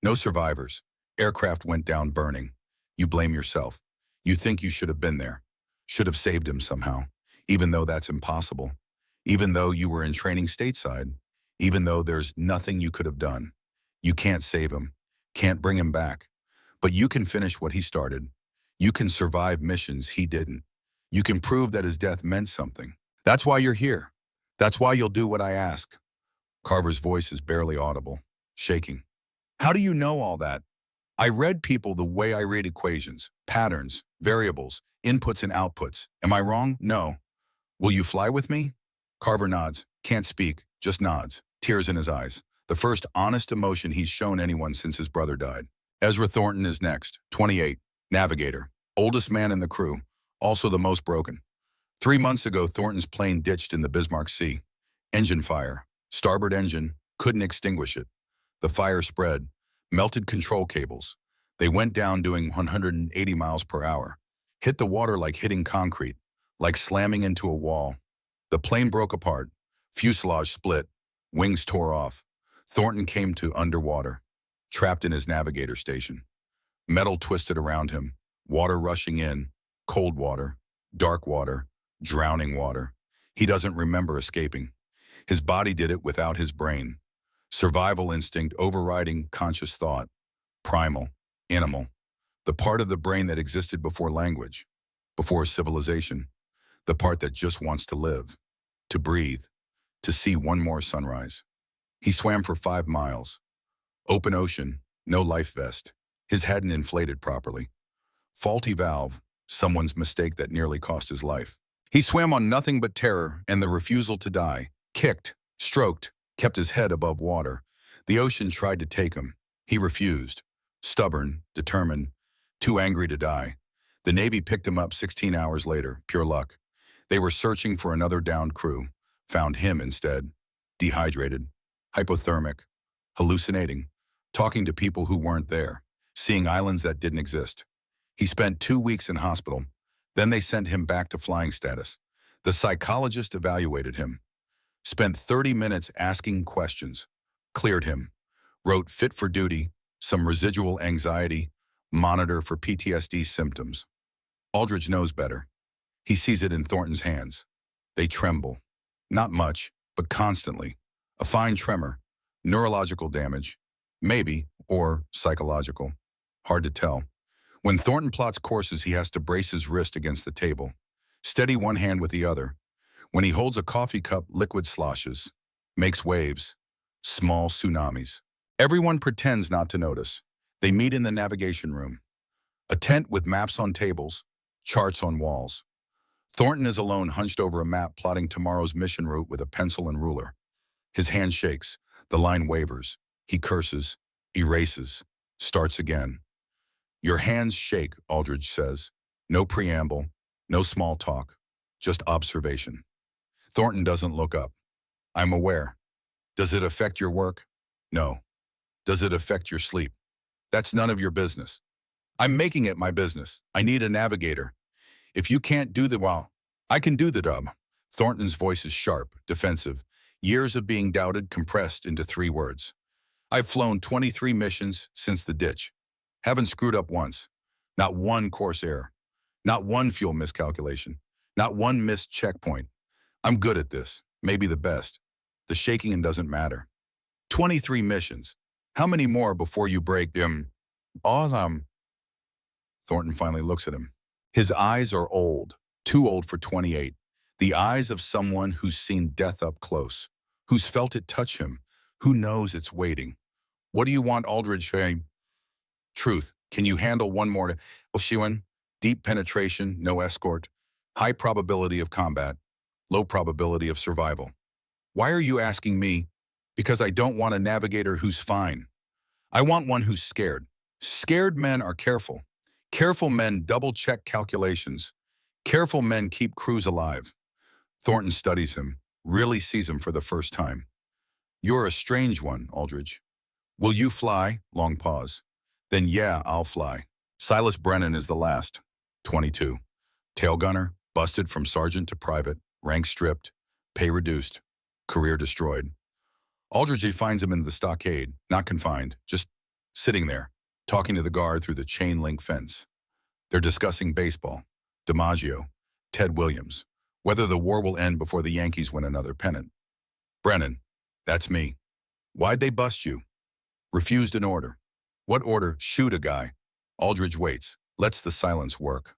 No survivors. Aircraft went down burning. You blame yourself. You think you should have been there. Should have saved him somehow. Even though that's impossible. Even though you were in training stateside. Even though there's nothing you could have done. You can't save him. Can't bring him back. But you can finish what he started. You can survive missions he didn't. You can prove that his death meant something. That's why you're here. That's why you'll do what I ask. Carver's voice is barely audible, shaking. How do you know all that? I read people the way I read equations, patterns, variables, inputs and outputs. Am I wrong? No. Will you fly with me? Carver nods, can't speak, just nods, tears in his eyes. The first honest emotion he's shown anyone since his brother died. Ezra Thornton is next, 28, navigator, oldest man in the crew, also the most broken. 3 months ago, Thornton's plane ditched in the Bismarck Sea. Engine fire, starboard engine, couldn't extinguish it. The fire spread, melted control cables. They went down doing 180 miles per hour. Hit the water like hitting concrete, like slamming into a wall. The plane broke apart. Fuselage split. Wings tore off. Thornton came to underwater, trapped in his navigator station. Metal twisted around him, water rushing in, cold water, dark water, drowning water. He doesn't remember escaping. His body did it without his brain. Survival instinct overriding conscious thought. Primal, animal. The part of the brain that existed before language, before civilization. The part that just wants to live, to breathe, to see one more sunrise. He swam for 5 miles. Open ocean, no life vest. His hadn't inflated properly. Faulty valve, someone's mistake that nearly cost his life. He swam on nothing but terror and the refusal to die. Kicked, stroked, kept his head above water. The ocean tried to take him. He refused. Stubborn, determined, too angry to die. The Navy picked him up 16 hours later, pure luck. They were searching for another downed crew. Found him instead. Dehydrated, hypothermic, hallucinating, talking to people who weren't there, seeing islands that didn't exist. He spent 2 weeks in hospital. Then they sent him back to flying status. The psychologist evaluated him. Spent 30 minutes asking questions. Cleared him. Wrote fit for duty, some residual anxiety, monitor for PTSD symptoms. Aldridge knows better. He sees it in Thornton's hands. They tremble. Not much, but constantly. A fine tremor. Neurological damage. Maybe, or psychological. Hard to tell. When Thornton plots courses, he has to brace his wrist against the table. Steady one hand with the other. When he holds a coffee cup, liquid sloshes. Makes waves. Small tsunamis. Everyone pretends not to notice. They meet in the navigation room. A tent with maps on tables, charts on walls. Thornton is alone, hunched over a map, plotting tomorrow's mission route with a pencil and ruler. His hand shakes. The line wavers. He curses, erases, starts again. Your hands shake, Aldridge says. No preamble, no small talk, just observation. Thornton doesn't look up. I'm aware. Does it affect your work? No. Does it affect your sleep? That's none of your business. I'm making it my business. I need a navigator. If you can't do the I can do the job. Thornton's voice is sharp, defensive. Years of being doubted compressed into 3 words. I've flown 23 missions since the ditch. Haven't screwed up once. Not one course error. Not one fuel miscalculation. Not one missed checkpoint. I'm good at this. Maybe the best. The shaking doesn't matter. 23 missions. How many more before you break them? Thornton finally looks at him. His eyes are old. Too old for 28. The eyes of someone who's seen death up close. Who's felt it touch him. Who knows it's waiting. What do you want, Aldridge? Truth. Can you handle one more? Shiwan, deep penetration, no escort, high probability of combat, low probability of survival. Why are you asking me? Because I don't want a navigator who's fine. I want one who's scared. Scared men are careful. Careful men double-check calculations. Careful men keep crews alive. Thornton studies him, really sees him for the first time. You're a strange one, Aldridge. Will you fly? Long pause. Then yeah, I'll fly. Silas Brennan is the last. 22. Tail gunner, busted from sergeant to private, rank stripped, pay reduced, career destroyed. Aldridge finds him in the stockade, not confined, just sitting there, talking to the guard through the chain-link fence. They're discussing baseball, DiMaggio, Ted Williams, whether the war will end before the Yankees win another pennant. Brennan, that's me. Why'd they bust you? Refused an order. What order? Shoot a guy. Aldridge waits, lets the silence work.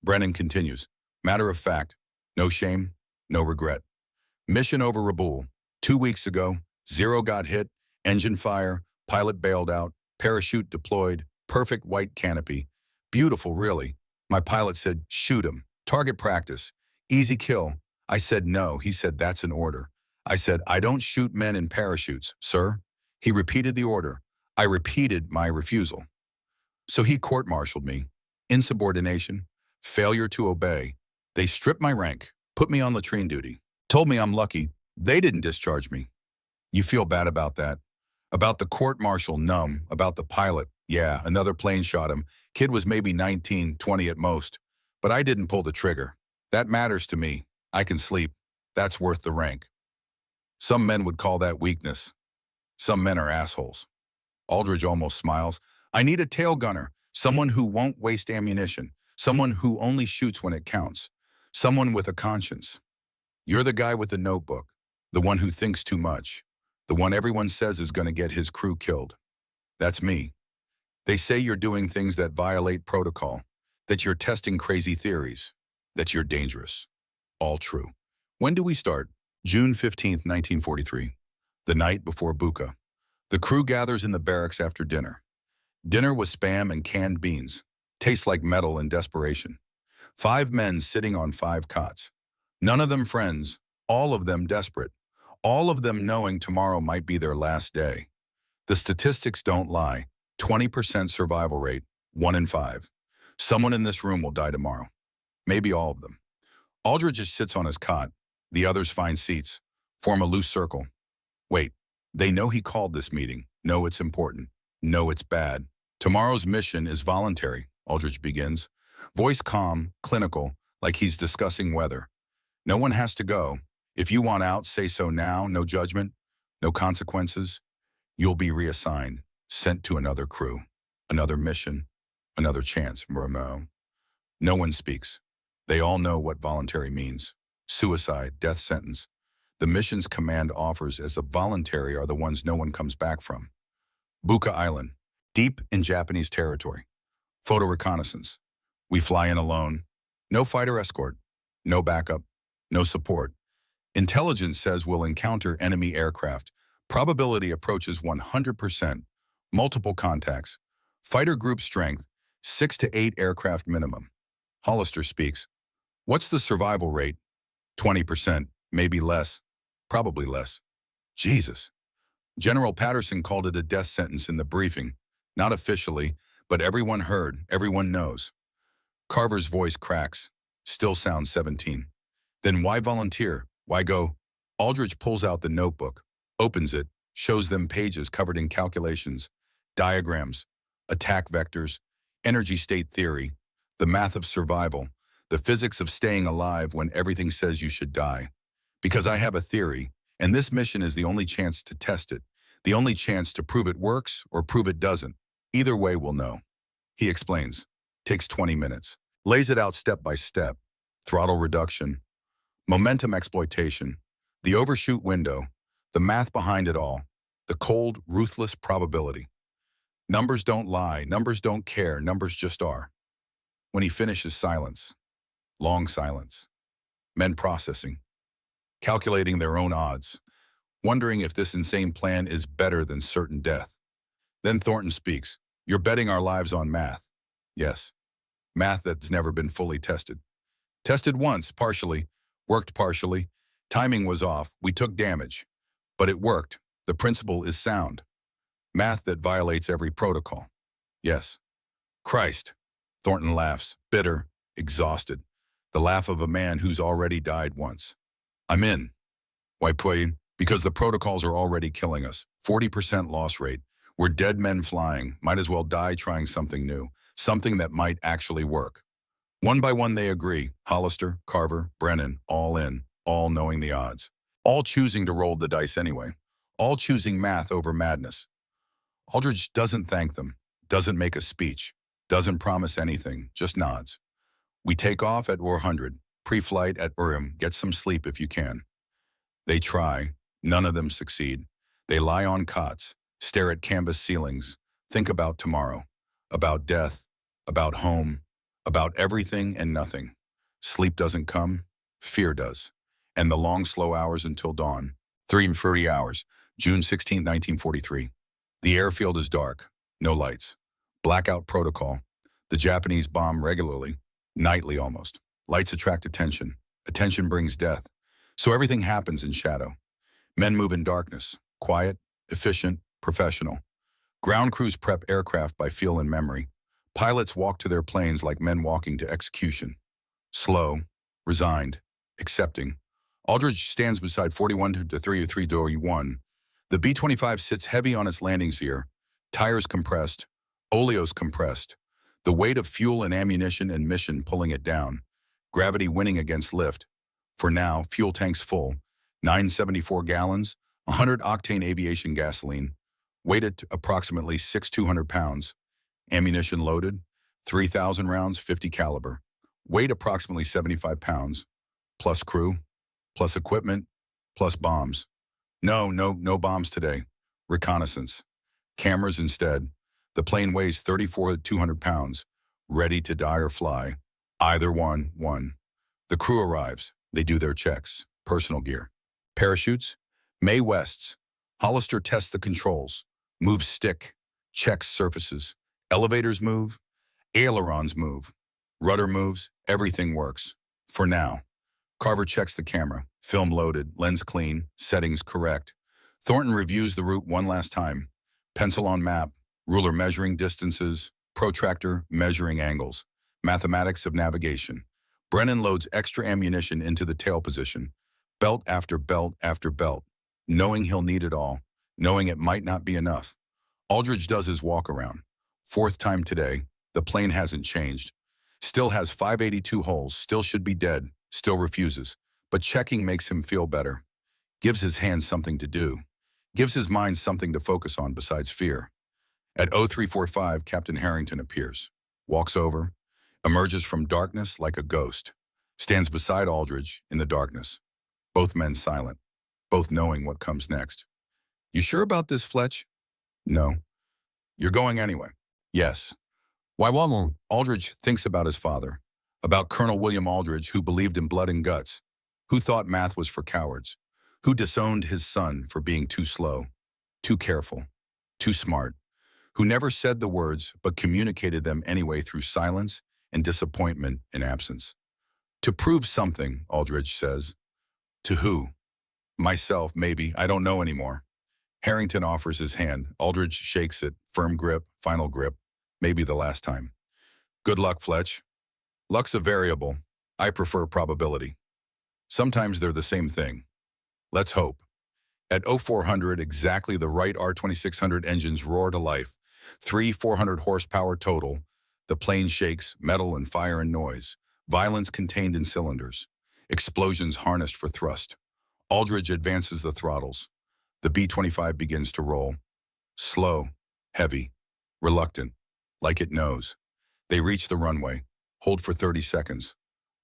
Brennan continues. Matter of fact, no shame, no regret. Mission over Raboul. 2 weeks ago, 0 got hit, engine fire, pilot bailed out, parachute deployed, perfect white canopy. Beautiful, really. My pilot said, shoot him. Target practice. Easy kill. I said no. He said, that's an order. I said, I don't shoot men in parachutes, sir. He repeated the order. I repeated my refusal. So he court-martialed me. Insubordination, failure to obey. They stripped my rank, put me on latrine duty, told me I'm lucky. They didn't discharge me. You feel bad about that? About the court-martial, numb. About the pilot, yeah, another plane shot him. Kid was maybe 19, 20 at most. But I didn't pull the trigger. That matters to me. I can sleep. That's worth the rank. Some men would call that weakness. Some men are assholes. Aldridge almost smiles. I need a tail gunner, someone who won't waste ammunition, someone who only shoots when it counts, someone with a conscience. You're the guy with the notebook, the one who thinks too much, the one everyone says is going to get his crew killed. That's me. They say you're doing things that violate protocol, that you're testing crazy theories, that you're dangerous. All true. When do we start? June 15th, 1943, the night before Buka. The crew gathers in the barracks after dinner. Dinner was spam and canned beans. Tastes like metal and desperation. 5 men sitting on 5 cots. None of them friends, all of them desperate. All of them knowing tomorrow might be their last day. The statistics don't lie. 20% survival rate, 1 in 5. Someone in this room will die tomorrow. Maybe all of them. Aldridge just sits on his cot. The others find seats, form a loose circle. Wait, they know he called this meeting. Know it's important. Know it's bad. Tomorrow's mission is voluntary, Aldridge begins. Voice calm, clinical, like he's discussing weather. No one has to go. If you want out, say so now. No judgment, no consequences. You'll be reassigned, sent to another crew, another mission, another chance. No one speaks. They all know what voluntary means. Suicide, death sentence. The mission's command offers as a voluntary are the ones no one comes back from. Buka Island, deep in Japanese territory. Photo reconnaissance. We fly in alone. No fighter escort. No backup. No support. Intelligence says we'll encounter enemy aircraft. Probability approaches 100%. Multiple contacts. Fighter group strength, 6 to 8 aircraft minimum. Hollister speaks. What's the survival rate? 20%, maybe less. Probably less. Jesus. General Patterson called it a death sentence in the briefing. Not officially, but everyone heard, everyone knows. Carver's voice cracks. Still sounds 17. Then why volunteer? Why go? Aldridge pulls out the notebook, opens it, shows them pages covered in calculations, diagrams, attack vectors, energy state theory, the math of survival, the physics of staying alive when everything says you should die. Because I have a theory, and this mission is the only chance to test it, the only chance to prove it works or prove it doesn't. Either way, we'll know. He explains. Takes 20 minutes. Lays it out step by step. Throttle reduction, momentum exploitation, the overshoot window, the math behind it all, the cold, ruthless probability. Numbers don't lie, numbers don't care, numbers just are. When he finishes, silence. Long silence. Men processing. Calculating their own odds. Wondering if this insane plan is better than certain death. Then Thornton speaks. You're betting our lives on math. Yes. Math that's never been fully tested. Tested once, partially. Worked partially. Timing was off. We took damage. But it worked. The principle is sound. Math that violates every protocol. Yes. Christ. Thornton laughs, bitter, exhausted. The laugh of a man who's already died once. I'm in. Why, because the protocols are already killing us. 40% loss rate. We're dead men flying. Might as well die trying something new. Something that might actually work. One by one they agree. Hollister, Carver, Brennan, all in. All knowing the odds. All choosing to roll the dice anyway. All choosing math over madness. Aldridge doesn't thank them. Doesn't make a speech. Doesn't promise anything. Just nods. We take off at 400. Pre-flight at Urim. Get some sleep if you can. They try. None of them succeed. They lie on cots. Stare at canvas ceilings. Think about tomorrow. About death. About home. About everything and nothing. Sleep doesn't come. Fear does. And the long, slow hours until dawn. 3:30 hours. June 16, 1943. The airfield is dark. No lights. Blackout protocol. The Japanese bomb regularly. Nightly almost. Lights attract attention. Attention brings death. So everything happens in shadow. Men move in darkness. Quiet, efficient, professional. Ground crews prep aircraft by feel and memory. Pilots walk to their planes like men walking to execution. Slow, resigned, accepting. Aldridge stands beside 41 to 331. The B-25 sits heavy on its landings gear, tires compressed, oleos compressed, the weight of fuel and ammunition and mission pulling it down, gravity winning against lift. For now, fuel tanks full, 974 gallons, 100-octane aviation gasoline, weighted approximately 6,200 pounds, ammunition loaded, 3,000 rounds, 50 caliber, weight approximately 75 pounds, plus crew, plus equipment, plus bombs. No bombs today. Reconnaissance. Cameras instead. The plane weighs 34,200 pounds, ready to die or fly. Either one. The crew arrives. They do their checks. Personal gear. Parachutes. May Wests. Hollister tests the controls. Moves stick. Checks surfaces. Elevators move. Ailerons move. Rudder moves. Everything works. For now. Carver checks the camera. Film loaded. Lens clean. Settings correct. Thornton reviews the route one last time. Pencil on map. Ruler measuring distances. Protractor measuring angles. Mathematics of navigation. Brennan loads extra ammunition into the tail position. Belt after belt after belt. Knowing he'll need it all. Knowing it might not be enough. Aldridge does his walk around. Fourth time today. The plane hasn't changed. Still has 582 holes. Still should be dead. Still refuses. But checking makes him feel better. Gives his hands something to do. Gives his mind something to focus on besides fear. At 0345, Captain Harrington appears. Walks over. Emerges from darkness like a ghost. Stands beside Aldridge in the darkness. Both men silent. Both knowing what comes next. You sure about this, Fletch? No. You're going anyway? Yes. Why won't Aldridge thinks about his father. About Colonel William Aldridge, who believed in blood and guts. Who thought math was for cowards. Who disowned his son for being too slow. Too careful. Too smart. Who never said the words but communicated them anyway through silence and disappointment and absence. To prove something, Aldridge says. To who? Myself, maybe. I don't know anymore. Harrington offers his hand. Aldridge shakes it. Firm grip, final grip. Maybe the last time. Good luck, Fletch. Luck's a variable. I prefer probability. Sometimes they're the same thing. Let's hope. At 0400, exactly the right R2600 engines roar to life. 400 horsepower total. The plane shakes, metal and fire and noise. Violence contained in cylinders. Explosions harnessed for thrust. Aldridge advances the throttles. The B-25 begins to roll. Slow, heavy, reluctant, like it knows. They reach the runway. Hold for 30 seconds.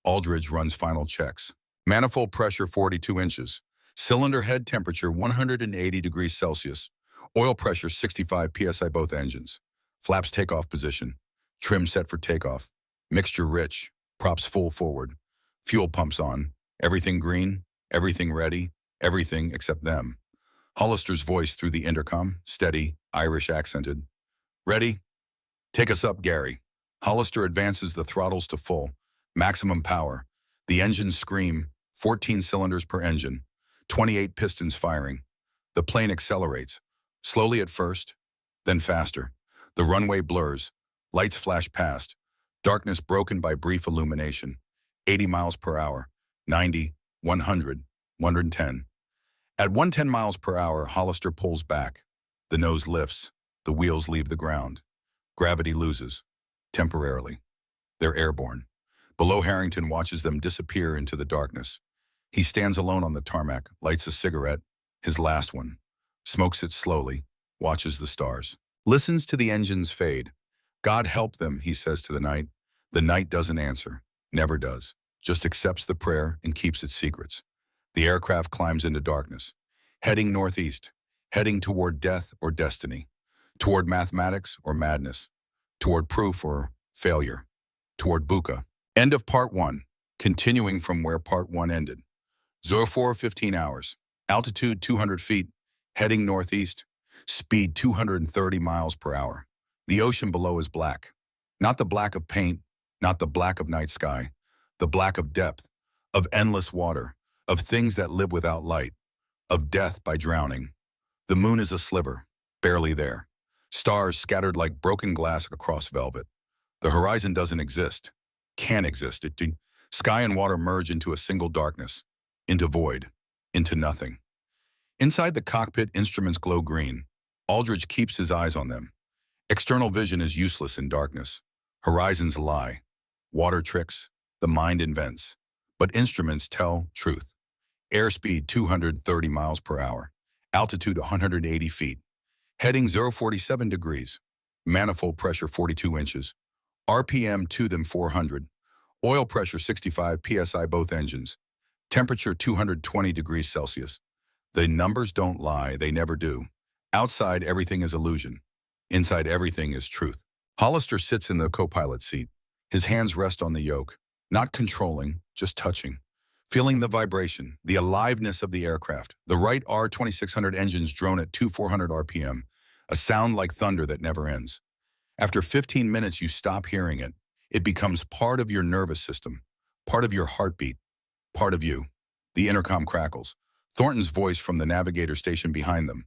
Aldridge runs final checks. Manifold pressure 42 inches. Cylinder head temperature 180 degrees Celsius. Oil pressure 65 psi both engines. Flaps takeoff position. Trim set for takeoff. Mixture rich. Props full forward. Fuel pumps on. Everything green. Everything ready. Everything except them. Hollister's voice through the intercom. Steady, Irish accented. Ready? Take us up, Gary. Hollister advances the throttles to full. Maximum power. The engines scream. 14 cylinders per engine. 28 pistons firing. The plane accelerates. Slowly at first, then faster. The runway blurs. Lights flash past. Darkness broken by brief illumination. 80 miles per hour. 90, 100, 110. At 110 miles per hour, Hollister pulls back. The nose lifts. The wheels leave the ground. Gravity loses. Temporarily. They're airborne. Below, Harrington watches them disappear into the darkness. He stands alone on the tarmac, lights a cigarette, his last one. Smokes it slowly, watches the stars. Listens to the engines fade. God help them, he says to the night. The night doesn't answer. Never does. Just accepts the prayer and keeps its secrets. The aircraft climbs into darkness. Heading northeast. Heading toward death or destiny. Toward mathematics or madness. Toward proof or failure. Toward Buka. End of part 1. Continuing from where part 1 ended. 04:15 hours. Altitude 200 feet. Heading northeast. Speed 230 miles per hour. The ocean below is black. Not the black of paint, not the black of night sky. The black of depth, of endless water, of things that live without light, of death by drowning. The moon is a sliver, barely there. Stars scattered like broken glass across velvet. The horizon doesn't exist. Can't exist. Sky and water merge into a single darkness. Into void. Into nothing. Inside the cockpit, instruments glow green. Aldridge keeps his eyes on them. External vision is useless in darkness. Horizons lie. Water tricks. The mind invents. But instruments tell truth. Airspeed 230 miles per hour. Altitude 180 feet. Heading 047 degrees. Manifold pressure 42 inches. RPM to them 400. Oil pressure 65 psi both engines. Temperature 220 degrees Celsius. The numbers don't lie, they never do. Outside, everything is illusion. Inside, everything is truth. Hollister sits in the co-pilot seat. His hands rest on the yoke, not controlling, just touching. Feeling the vibration, the aliveness of the aircraft. The Wright R2600 engines drone at 2400 RPM, a sound like thunder that never ends. After 15 minutes, you stop hearing it. It becomes part of your nervous system, part of your heartbeat, part of you. The intercom crackles. Thornton's voice from the navigator station behind them.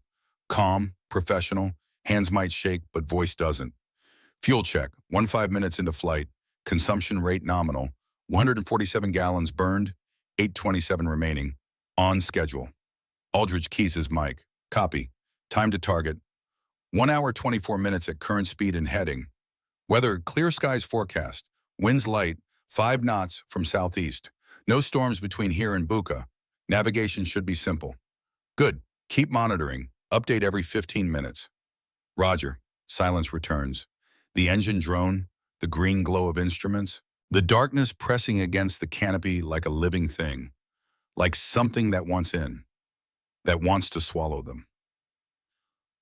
Calm, professional, hands might shake, but voice doesn't. Fuel check, 15 minutes into flight, consumption rate nominal, 147 gallons burned, 827 remaining, on schedule. Aldridge keys his mic. Copy. Time to target. 1 hour 24 minutes at current speed and heading. Weather, clear skies forecast. Winds light, 5 knots from southeast. No storms between here and Buka. Navigation should be simple. Good. Keep monitoring. Update every 15 minutes. Roger. Silence returns. The engine drone, the green glow of instruments, the darkness pressing against the canopy like a living thing, like something that wants in, that wants to swallow them.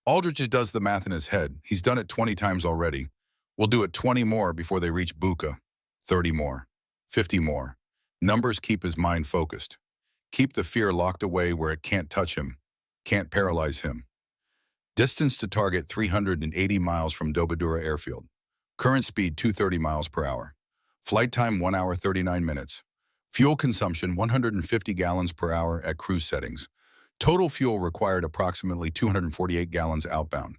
Aldridge does the math in his head. He's done it 20 times already. We'll do it 20 more before they reach Buka. 30 more. 50 more. Numbers keep his mind focused. Keep the fear locked away where it can't touch him, can't paralyze him. Distance to target 380 miles from Dobadura Airfield. Current speed 230 miles per hour. Flight time 1 hour 39 minutes. Fuel consumption 150 gallons per hour at cruise settings. Total fuel required approximately 248 gallons outbound.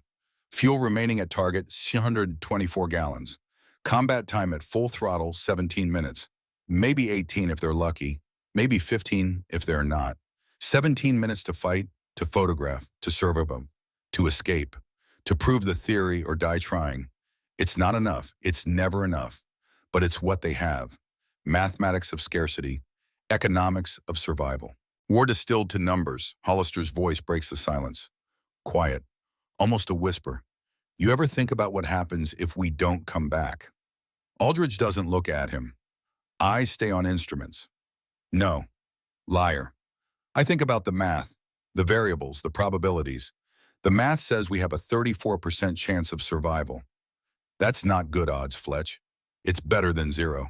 Fuel remaining at target 124 gallons. Combat time at full throttle 17 minutes. Maybe 18 if they're lucky. Maybe 15 if they're not. 17 minutes to fight, to photograph, to survive, to escape, to prove the theory or die trying. It's not enough. It's never enough. But it's what they have. Mathematics of scarcity, economics of survival. War distilled to numbers. Hollister's voice breaks the silence. Quiet, almost a whisper. You ever think about what happens if we don't come back? Aldridge doesn't look at him. Eyes stay on instruments. No. Liar. I think about the math, the variables, the probabilities. The math says we have a 34% chance of survival. That's not good odds, Fletch. It's better than zero.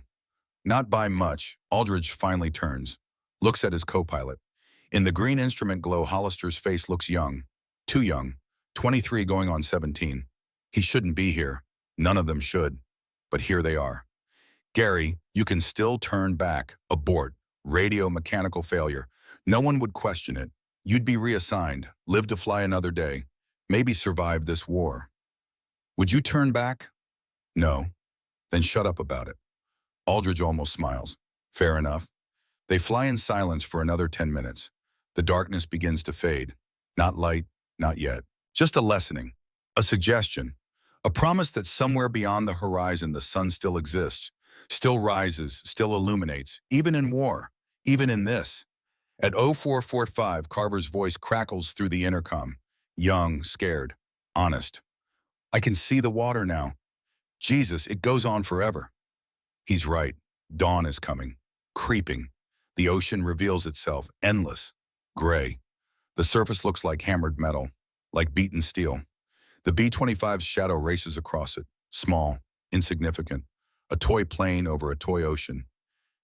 Not by much. Aldridge finally turns, looks at his co-pilot. In the green instrument glow, Hollister's face looks young. Too young. 23 going on 17. He shouldn't be here. None of them should. But here they are. Gary, you can still turn back. Abort. Radio mechanical failure. No one would question it. You'd be reassigned, live to fly another day, maybe survive this war. Would you turn back? No. Then shut up about it. Aldridge almost smiles. Fair enough. They fly in silence for another 10 minutes. The darkness begins to fade. Not light, not yet. Just a lessening, a suggestion, a promise that somewhere beyond the horizon the sun still exists, still rises, still illuminates, even in war, even in this. At 0445, Carver's voice crackles through the intercom. Young, scared, honest. I can see the water now. Jesus, it goes on forever. He's right. Dawn is coming, creeping. The ocean reveals itself, endless, gray. The surface looks like hammered metal, like beaten steel. The B-25's shadow races across it, small, insignificant, a toy plane over a toy ocean.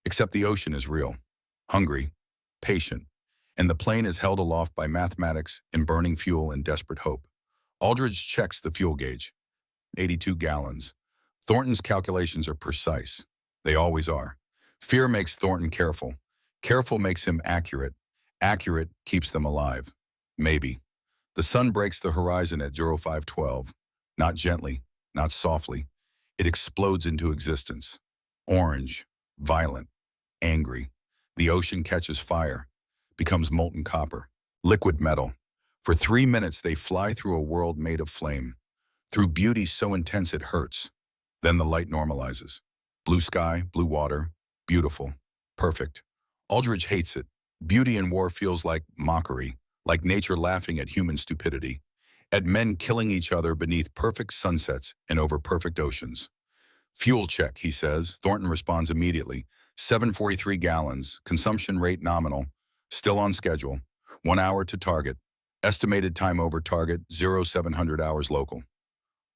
Except the ocean is real, hungry, patient, and the plane is held aloft by mathematics and burning fuel and desperate hope. Aldridge checks the fuel gauge. 82 gallons. Thornton's calculations are precise. They always are. Fear makes Thornton careful. Careful makes him accurate. Accurate keeps them alive. Maybe. The sun breaks the horizon at 0512. Not gently, not softly. It explodes into existence. Orange, violent, angry. The ocean catches fire, becomes molten copper, liquid metal. For 3 minutes, they fly through a world made of flame, through beauty so intense it hurts. Then the light normalizes. Blue sky, blue water, beautiful, perfect. Aldridge hates it. Beauty in war feels like mockery, like nature laughing at human stupidity, at men killing each other beneath perfect sunsets and over perfect oceans. Fuel check, he says. Thornton responds immediately. 743 gallons, consumption rate nominal, still on schedule, 1 hour to target. Estimated time over target, 0700 hours local.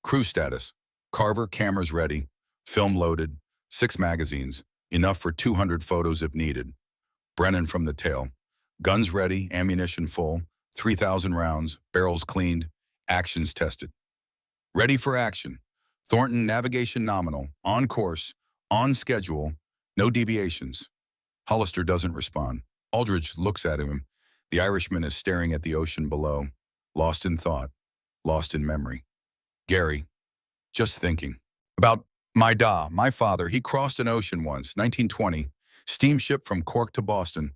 Crew status, Carver cameras ready, film loaded, 6 magazines, enough for 200 photos if needed. Brennan from the tail, guns ready, ammunition full, 3,000 rounds, barrels cleaned, actions tested. Ready for action. Thornton navigation nominal, on course, on schedule, no deviations. Hollister doesn't respond. Aldridge looks at him. The Irishman is staring at the ocean below, lost in thought, lost in memory. Gary, just thinking. About my father. He crossed an ocean once, 1920, steamship from Cork to Boston.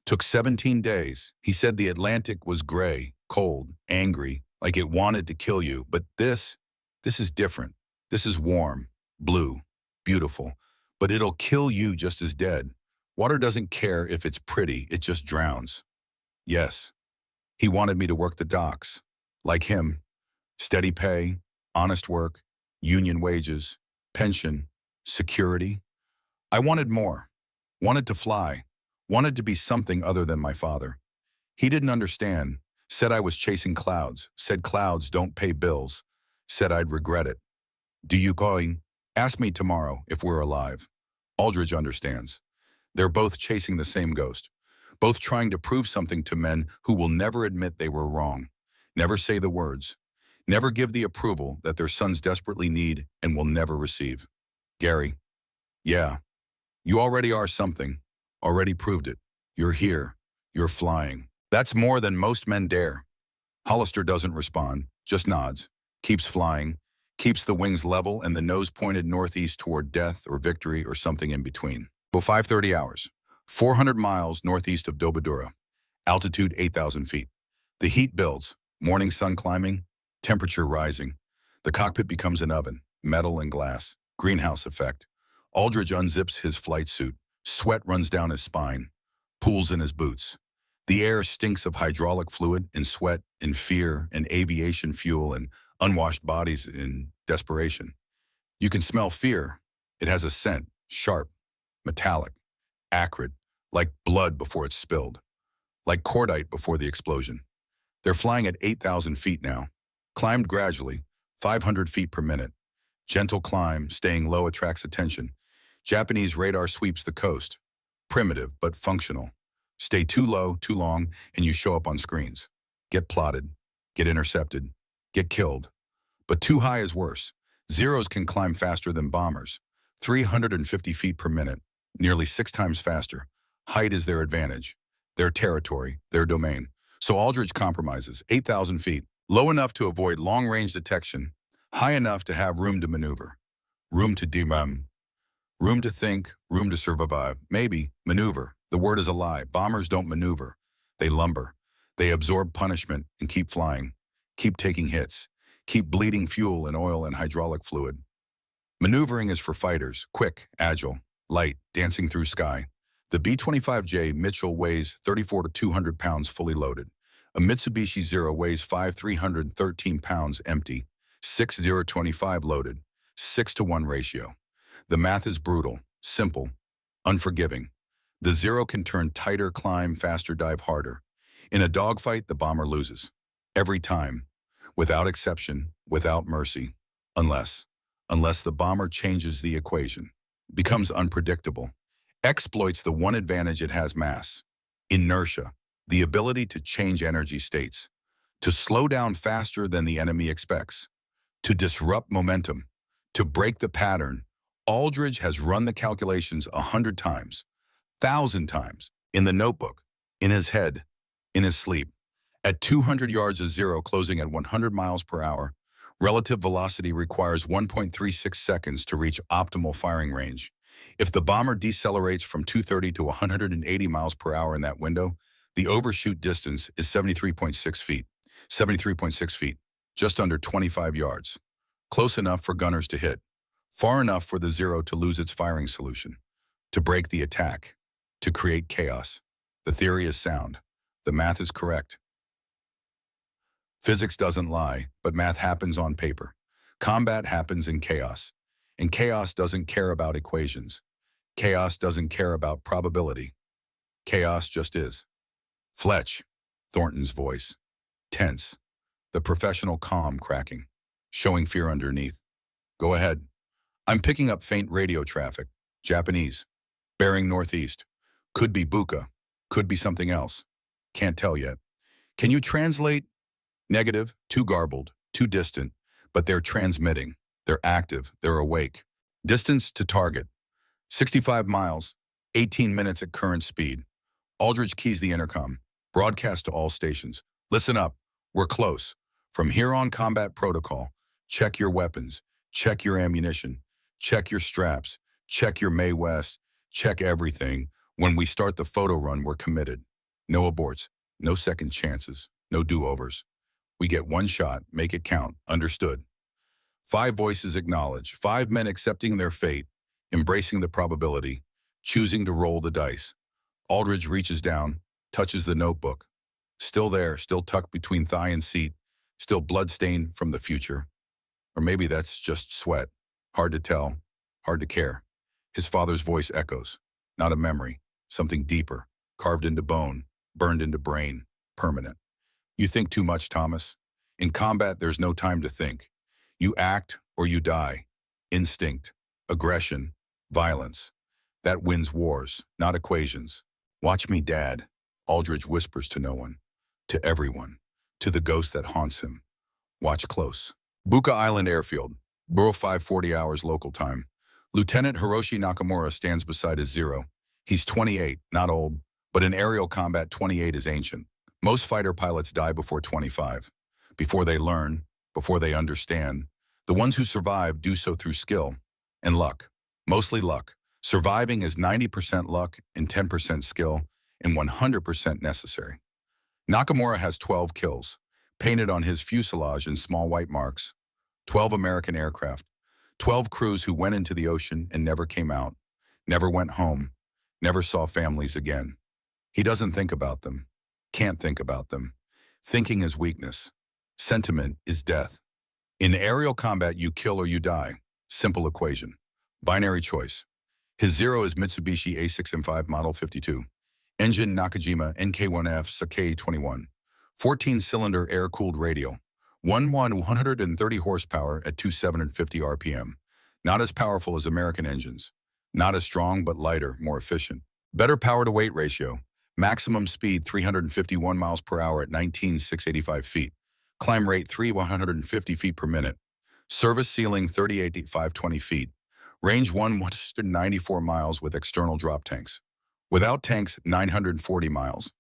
Took 17 days. He said the Atlantic was gray, cold, angry, like it wanted to kill you. But this is different. This is warm, blue, beautiful. But it'll kill you just as dead. Water doesn't care if it's pretty, it just drowns. Yes, he wanted me to work the docks. Like him, steady pay, honest work, union wages, pension, security. I wanted more, wanted to fly, wanted to be something other than my father. He didn't understand, said I was chasing clouds, said clouds don't pay bills, said I'd regret it. Do you going? Ask me tomorrow if we're alive. Aldridge understands. They're both chasing the same ghost, both trying to prove something to men who will never admit they were wrong, never say the words, never give the approval that their sons desperately need and will never receive. Gary, yeah, you already are something, already proved it. You're here, you're flying. That's more than most men dare. Hollister doesn't respond, just nods, keeps flying, keeps the wings level and the nose pointed northeast toward death or victory or something in between. 5:30 hours, 400 miles northeast of Dobadura, altitude 8,000 feet. The heat builds, morning sun climbing, temperature rising. The cockpit becomes an oven, metal and glass, greenhouse effect. Aldridge unzips his flight suit. Sweat runs down his spine, pools in his boots. The air stinks of hydraulic fluid and sweat and fear and aviation fuel and unwashed bodies in desperation. You can smell fear. It has a scent, sharp, metallic, acrid, like blood before it's spilled, like cordite before the explosion. They're flying at 8,000 feet now, climbed gradually, 500 feet per minute. Gentle climb, staying low attracts attention. Japanese radar sweeps the coast. Primitive, but functional. Stay too low, too long, and you show up on screens. Get plotted, get intercepted, get killed. But too high is worse. Zeros can climb faster than bombers. 350 feet per minute, nearly 6 times faster. Height is their advantage, their territory, their domain. So Aldridge compromises, 8,000 feet, low enough to avoid long-range detection, high enough to have room to maneuver, room to room to think, room to survive, maybe maneuver. The word is a lie. Bombers don't maneuver. They lumber. They absorb punishment and keep flying, keep taking hits, keep bleeding fuel and oil and hydraulic fluid. Maneuvering is for fighters, quick, agile, light, dancing through sky. The B-25J Mitchell weighs 34 to 200 pounds fully loaded. A Mitsubishi Zero weighs 313 pounds empty, 6025 loaded, 6-to-1 ratio. The math is brutal, simple, unforgiving. The Zero can turn tighter, climb faster, dive harder. In a dogfight, the bomber loses. Every time. Without exception, without mercy. Unless the bomber changes the equation, becomes unpredictable, exploits the one advantage it has: mass, inertia, the ability to change energy states, to slow down faster than the enemy expects, to disrupt momentum, to break the pattern. Aldridge has run the calculations 100 times, 1,000 times, in the notebook, in his head, in his sleep. At 200 yards of Zero closing at 100 miles per hour, relative velocity requires 1.36 seconds to reach optimal firing range. If the bomber decelerates from 230 to 180 miles per hour in that window, the overshoot distance is 73.6 feet. 73.6 feet, just under 25 yards. Close enough for gunners to hit, far enough for the Zero to lose its firing solution, to break the attack, to create chaos. The theory is sound. The math is correct. Physics doesn't lie, but math happens on paper. Combat happens in chaos. And chaos doesn't care about equations. Chaos doesn't care about probability. Chaos just is. Fletch, Thornton's voice. Tense. The professional calm cracking, showing fear underneath. Go ahead. I'm picking up faint radio traffic. Japanese. Bearing northeast. Could be Buka. Could be something else. Can't tell yet. Can you translate? Negative, too garbled, too distant, but they're transmitting. They're active. They're awake. Distance to target. 65 miles, 18 minutes at current speed. Aldridge keys the intercom. Broadcast to all stations. Listen up. We're close. From here on, combat protocol. Check your weapons. Check your ammunition. Check your straps. Check your Mae West. Check everything. When we start the photo run, we're committed. No aborts. No second chances. No do-overs. We get one shot. Make it count. Understood. 5 voices acknowledge. 5 men accepting their fate. Embracing the probability. Choosing to roll the dice. Aldridge reaches down. Touches the notebook. Still there. Still tucked between thigh and seat. Still bloodstained from the future. Or maybe that's just sweat. Hard to tell. Hard to care. His father's voice echoes. Not a memory. Something deeper. Carved into bone. Burned into brain. Permanent. You think too much, Thomas. In combat, there's no time to think. You act or you die. Instinct. Aggression. Violence. That wins wars, not equations. Watch me, Dad. Aldridge whispers to no one. To everyone. To the ghost that haunts him. Watch close. Buka Island Airfield. Borough 5:40 hours local time. Lieutenant Hiroshi Nakamura stands beside his Zero. He's 28, not old, but in aerial combat 28 is ancient. Most fighter pilots die before 25. Before they learn, before they understand. The ones who survive do so through skill and luck. Mostly luck. Surviving is 90% luck and 10% skill and 100% necessary. Nakamura has 12 kills, painted on his fuselage in small white marks. 12 American aircraft. 12 crews who went into the ocean and never came out. Never went home. Never saw families again. He doesn't think about them. Can't think about them. Thinking is weakness. Sentiment is death. In aerial combat, you kill or you die. Simple equation. Binary choice. His Zero is Mitsubishi A6M5 Model 52. Engine Nakajima NK1F Sake 21. 14-cylinder air-cooled radial. 130 horsepower at 2,750 RPM. Not as powerful as American engines. Not as strong, but lighter, more efficient. Better power-to-weight ratio. Maximum speed 351 miles per hour at 19,685 feet. Climb rate 3,150 feet per minute. Service ceiling 38,520 feet. Range 194 miles with external drop tanks. Without tanks, 940 miles.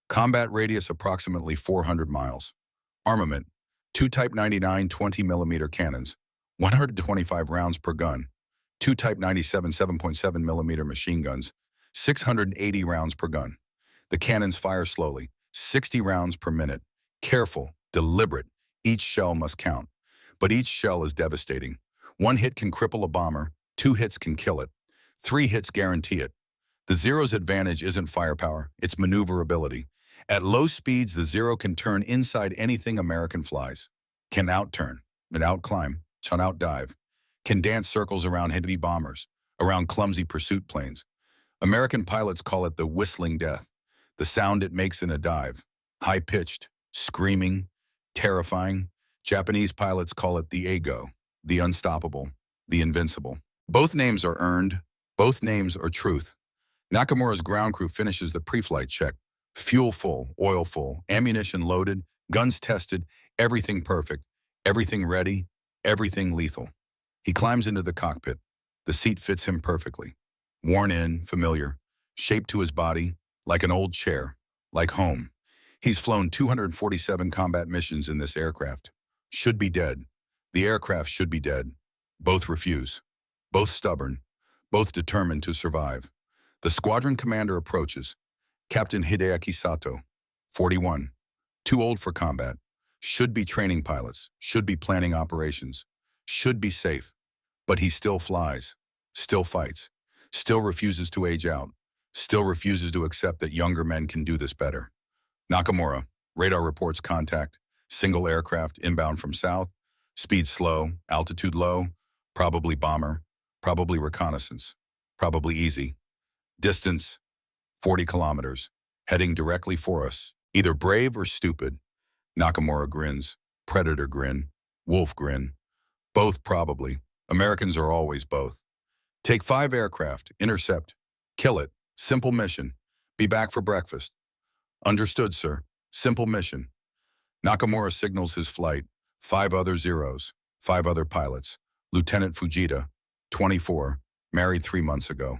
Combat radius approximately 400 miles. Armament, 2 Type 99 20mm cannons, 125 rounds per gun. 2 Type 97 7.7mm machine guns, 680 rounds per gun. The cannons fire slowly, 60 rounds per minute. Careful, deliberate, each shell must count. But each shell is devastating. 1 hit can cripple a bomber, 2 hits can kill it, 3 hits guarantee it. The Zero's advantage isn't firepower, it's maneuverability. At low speeds, the Zero can turn inside anything American flies. Can outturn, and outclimb, can outdive. Can dance circles around heavy bombers, around clumsy pursuit planes. American pilots call it the whistling death, the sound it makes in a dive. High-pitched, screaming, terrifying. Japanese pilots call it the Eigo, the unstoppable, the invincible. Both names are earned, both names are truth. Nakamura's ground crew finishes the pre-flight check. Fuel full, oil full, ammunition loaded, guns tested, everything perfect, everything ready, everything lethal. He climbs into the cockpit. The seat fits him perfectly. Worn in, familiar, shaped to his body, like an old chair, like home. He's flown 247 combat missions in this aircraft. Should be dead. The aircraft should be dead. Both refuse. Both stubborn. Both determined to survive. The squadron commander approaches. Captain Hideaki Sato, 41. Too old for combat. should be training pilots, should be planning operations, should be safe. But he still flies, still fights, still refuses to age out, still refuses to accept that younger men can do this better. Nakamura, radar reports contact, single aircraft inbound from south, speed slow, altitude low, probably bomber, probably reconnaissance, probably easy. Distance, 40 kilometers, heading directly for us. Either brave or stupid. Nakamura grins, predator grin, wolf grin. Both probably. Americans are always both. Take 5 aircraft, intercept, kill it, simple mission. Be back for breakfast. Understood, sir. Simple mission. Nakamura signals his flight. 5 other zeros, 5 other pilots. Lieutenant Fujita, 24, married 3 months ago.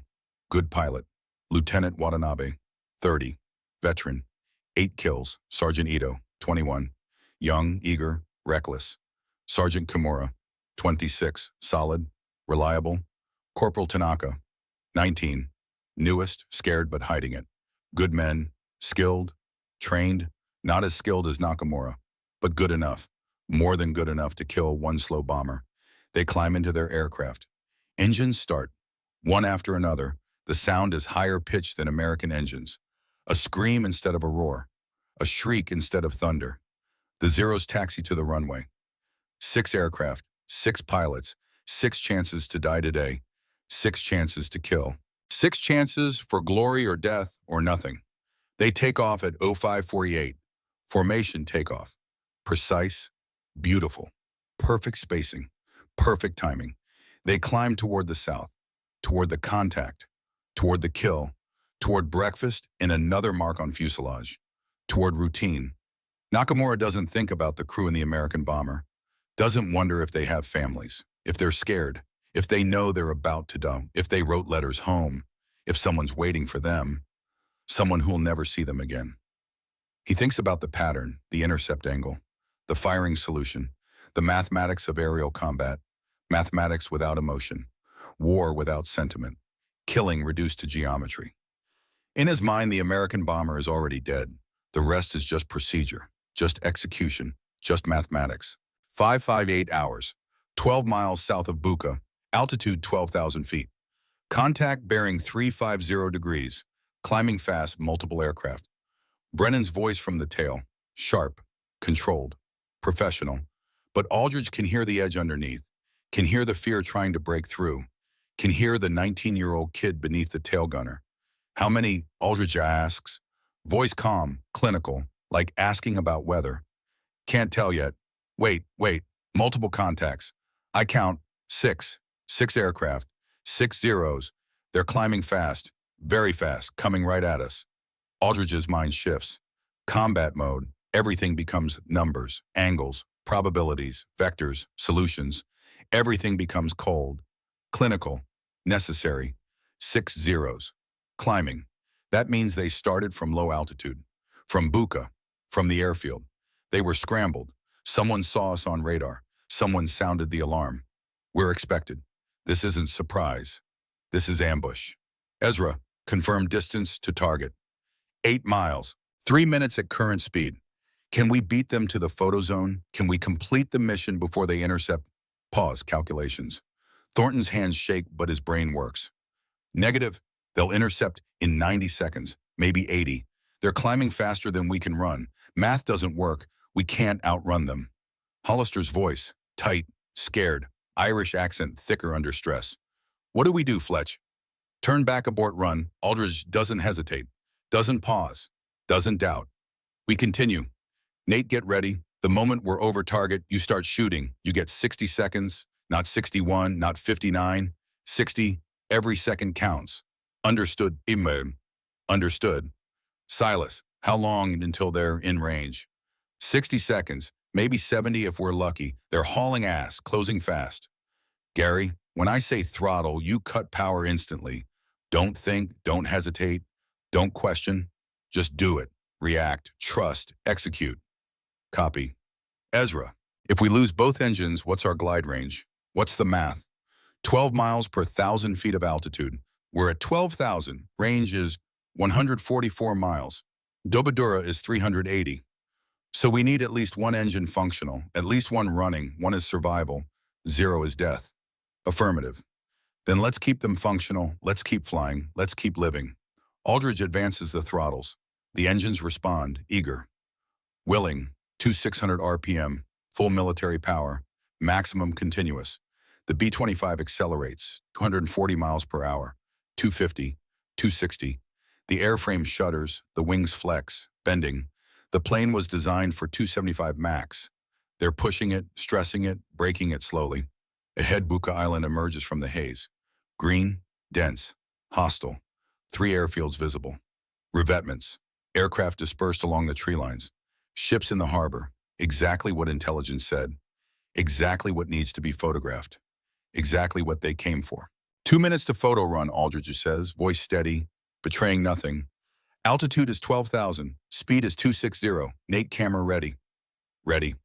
Good pilot. Lieutenant Watanabe, 30, veteran. 8 kills. Sergeant Ito, 21, young, eager, reckless. Sergeant Kimura, 26, solid, reliable. Corporal Tanaka, 19, newest, scared but hiding it. Good men, skilled, trained, not as skilled as Nakamura, but good enough, more than good enough to kill one slow bomber. They climb into their aircraft. Engines start, one after another. The sound is higher pitched than American engines. A scream instead of a roar, a shriek instead of thunder. The Zeros taxi to the runway. 6 aircraft, 6 pilots, 6 chances to die today, 6 chances to kill. 6 chances for glory or death or nothing. They take off at 0548. Formation takeoff. Precise, beautiful, perfect spacing, perfect timing. They climb toward the south, toward the contact, toward the kill, toward breakfast and another mark on fuselage, toward routine. Nakamura doesn't think about the crew in the American bomber, doesn't wonder if they have families, if they're scared, if they know they're about to die, if they wrote letters home, if someone's waiting for them, someone who'll never see them again. He thinks about the pattern, the intercept angle, the firing solution, the mathematics of aerial combat, mathematics without emotion, war without sentiment, killing reduced to geometry. In his mind, the American bomber is already dead. The rest is just procedure, just execution, just mathematics. 558 hours, 12 miles south of Buka, altitude 12,000 feet. Contact bearing 350 degrees, climbing fast, multiple aircraft. Brennan's voice from the tail, sharp, controlled, professional. But Aldridge can hear the edge underneath, can hear the fear trying to break through, can hear the 19-year-old kid beneath the tail gunner. How many? Aldridge asks. Voice calm, clinical, like asking about weather. Can't tell yet. Wait, multiple contacts. I count 6 aircraft, 6 zeros. They're climbing fast, very fast, coming right at us. Aldridge's mind shifts. Combat mode, everything becomes numbers, angles, probabilities, vectors, solutions. Everything becomes cold. Clinical, necessary, 6 zeros. Climbing. That means they started from low altitude, from Buka, from the airfield. They were scrambled. Someone saw us on radar. Someone sounded the alarm. We're expected. This isn't surprise. This is ambush. Ezra, confirm distance to target. 8 miles, 3 minutes at current speed. Can we beat them to the photo zone? Can we complete the mission before they intercept? Pause, calculations. Thornton's hands shake, but his brain works. Negative. They'll intercept in 90 seconds, maybe 80. They're climbing faster than we can run. Math doesn't work. We can't outrun them. Hollister's voice, tight, scared, Irish accent thicker under stress. What do we do, Fletch? Turn back, abort, run. Aldridge doesn't hesitate, doesn't pause, doesn't doubt. We continue. Nate, get ready. The moment we're over target, you start shooting. You get 60 seconds, not 61, not 59, 60. Every second counts. Understood, Imam. Understood. Silas, how long until they're in range? 60 seconds, maybe 70 if we're lucky. They're hauling ass, closing fast. Gary, when I say throttle, you cut power instantly. Don't think, don't hesitate, don't question. Just do it. React, trust, execute. Copy. Ezra, if we lose both engines, what's our glide range? What's the math? 12 miles per 1,000 feet of altitude. We're at 12,000. Range is 144 miles. Dobadura is 380. So we need at least one engine functional, at least one running, one is survival, zero is death. Affirmative. Then let's keep them functional, let's keep flying, let's keep living. Aldridge advances the throttles. The engines respond, eager. Willing, 2600 RPM, full military power, maximum continuous. The B-25 accelerates, 240 miles per hour, 250, 260. The airframe shudders, the wings flex, bending. The plane was designed for 275 max. They're pushing it, stressing it, braking it slowly. Ahead, Buka Island emerges from the haze. Green, dense, hostile. 3 airfields visible. Revetments. Aircraft dispersed along the tree lines. Ships in the harbor. Exactly what intelligence said. Exactly what needs to be photographed. Exactly what they came for. 2 minutes to photo run, Aldridge says, voice steady, betraying nothing. Altitude is 12,000. Speed is 260. Nate, camera ready. Ready.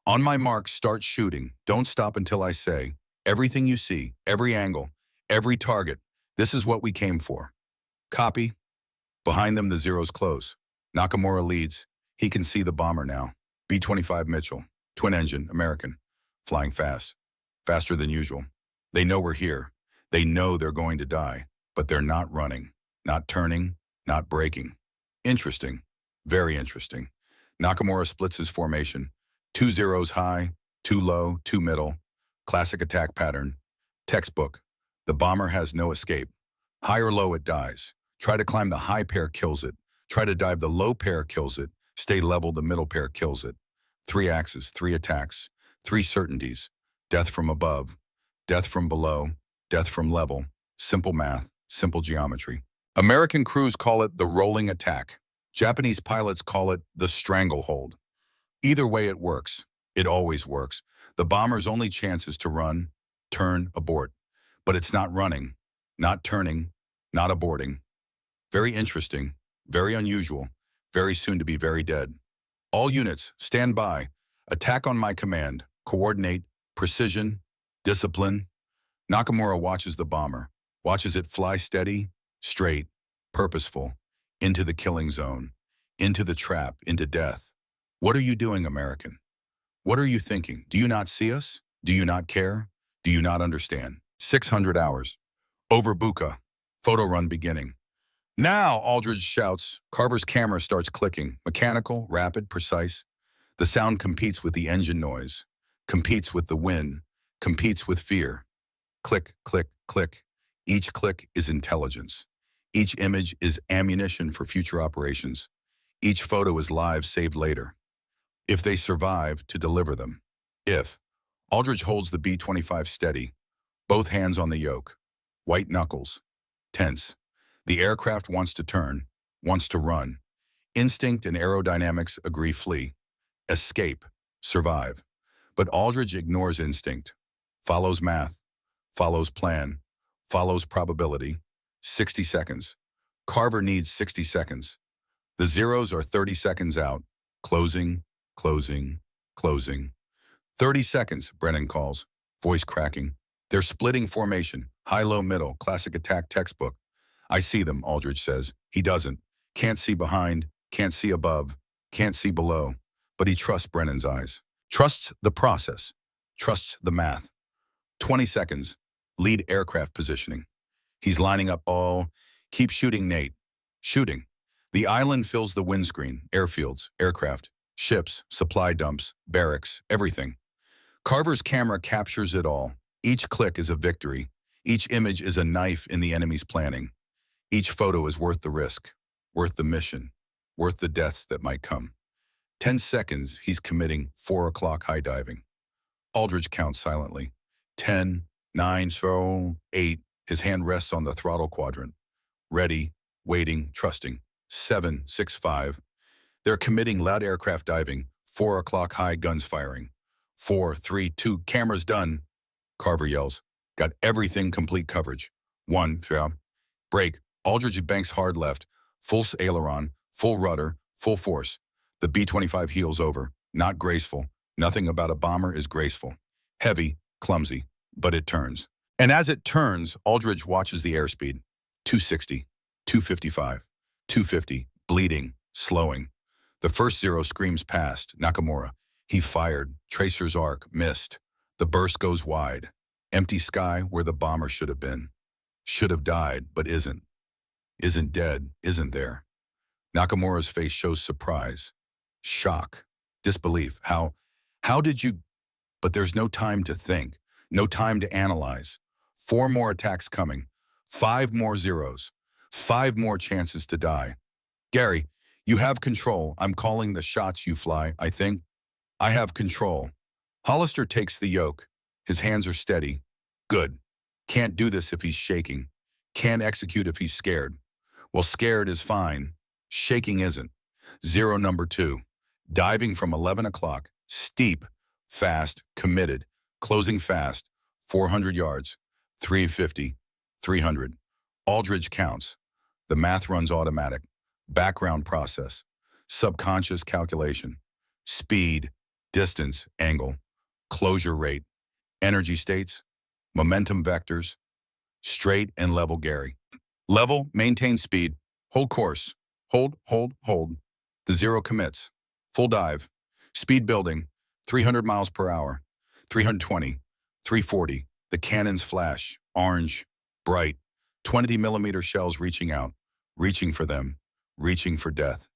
On my mark, start shooting. Don't stop until I say. Everything you see, every angle, every target. This is what we came for. Copy. Behind them, the zeros close. Nakamura leads. He can see the bomber now. B-25 Mitchell. Twin engine, American. Flying fast. Faster than usual. They know we're here. They know they're going to die. But they're not running. Not turning. Not braking. Interesting. Very interesting. Nakamura splits his formation. 2 zeros high, 2 low, 2 middle. Classic attack pattern. Textbook. The bomber has no escape. High or low, it dies. Try to climb the high pair, kills it. Try to dive the low pair, kills it. Stay level, the middle pair kills it. 3 axes, 3 attacks, 3 certainties. Death from above, death from below, death from level. Simple math, simple geometry. American crews call it the rolling attack. Japanese pilots call it the stranglehold. Either way it works. It always works. The bomber's only chance is to run, turn, abort. But it's not running, not turning, not aborting. Very interesting, very unusual, very soon to be very dead. All units, stand by. Attack on my command. Coordinate, precision, discipline. Nakamura watches the bomber, watches it fly steady, straight, purposeful, into the killing zone, into the trap, into death. What are you doing, American? What are you thinking? Do you not see us? Do you not care? Do you not understand? 600 hours. Over Buka. Photo run beginning. Now, Aldridge shouts. Carver's camera starts clicking. Mechanical, rapid, precise. The sound competes with the engine noise, competes with the wind, competes with fear. Click, click, click. Each click is intelligence. Each image is ammunition for future operations. Each photo is live, saved later. If they survive, to deliver them. If. Aldridge holds the B-25 steady, both hands on the yoke. White knuckles. Tense. The aircraft wants to turn, wants to run. Instinct and aerodynamics agree flee. Escape. Survive. But Aldridge ignores instinct. Follows math. Follows plan. Follows probability. 60 seconds. Carver needs 60 seconds. The zeros are 30 seconds out. Closing, closing, closing. 30 seconds, Brennan calls, voice cracking. They're splitting formation, high-low middle, classic attack textbook. I see them, Aldridge says. He doesn't. Can't see behind, can't see above, can't see below. But he trusts Brennan's eyes. Trusts the process. Trusts the math. 20 seconds, lead aircraft positioning. He's lining up. Oh, keep shooting, Nate. Shooting. The island fills the windscreen, airfields, aircraft, ships, supply dumps, barracks, everything. Carver's camera captures it all. Each click is a victory. Each image is a knife in the enemy's planning. Each photo is worth the risk, worth the mission, worth the deaths that might come. 10 seconds, he's committing 4 o'clock high diving. Aldridge counts silently. 10, 9, 8. His hand rests on the throttle quadrant. Ready, waiting, trusting. 7, 6, 5. They're committing loud aircraft diving. 4 o'clock high guns firing. 4, 3, 2, cameras done. Carver yells. Got everything, complete coverage. 1, break. Aldridge banks hard left. Full aileron, full rudder, full force. The B-25 heels over. Not graceful. Nothing about a bomber is graceful. Heavy, clumsy, but it turns. And as it turns, Aldridge watches the airspeed. 260, 255, 250, bleeding, slowing. The first zero screams past Nakamura. He fired. Tracer's arc missed. The burst goes wide. Empty sky where the bomber should have been. Should have died, but isn't. Isn't dead, isn't there. Nakamura's face shows surprise, shock, disbelief. How did you? But there's no time to think, no time to analyze. 4 more attacks coming, 5 more zeros, 5 more chances to die. Gary, you have control. I'm calling the shots, you fly, I think. I have control. Hollister takes the yoke. His hands are steady. Good. Can't do this if he's shaking. Can't execute if he's scared. Well, scared is fine. Shaking isn't. Zero number 2. Diving from 11 o'clock. Steep. Fast. Committed. Closing fast. 400 yards. 350. 300. Aldridge counts. The math runs automatic. Background process. Subconscious calculation. Speed. Distance. Angle. Closure rate. Energy states. Momentum vectors. Straight and level Gary. Level, maintain speed. Hold course. Hold. The zero commits. Full dive. Speed building. 300 miles per hour. 320. 340. The cannons flash. Orange. Bright. 20 millimeter shells reaching out. Reaching for them. Reaching for death.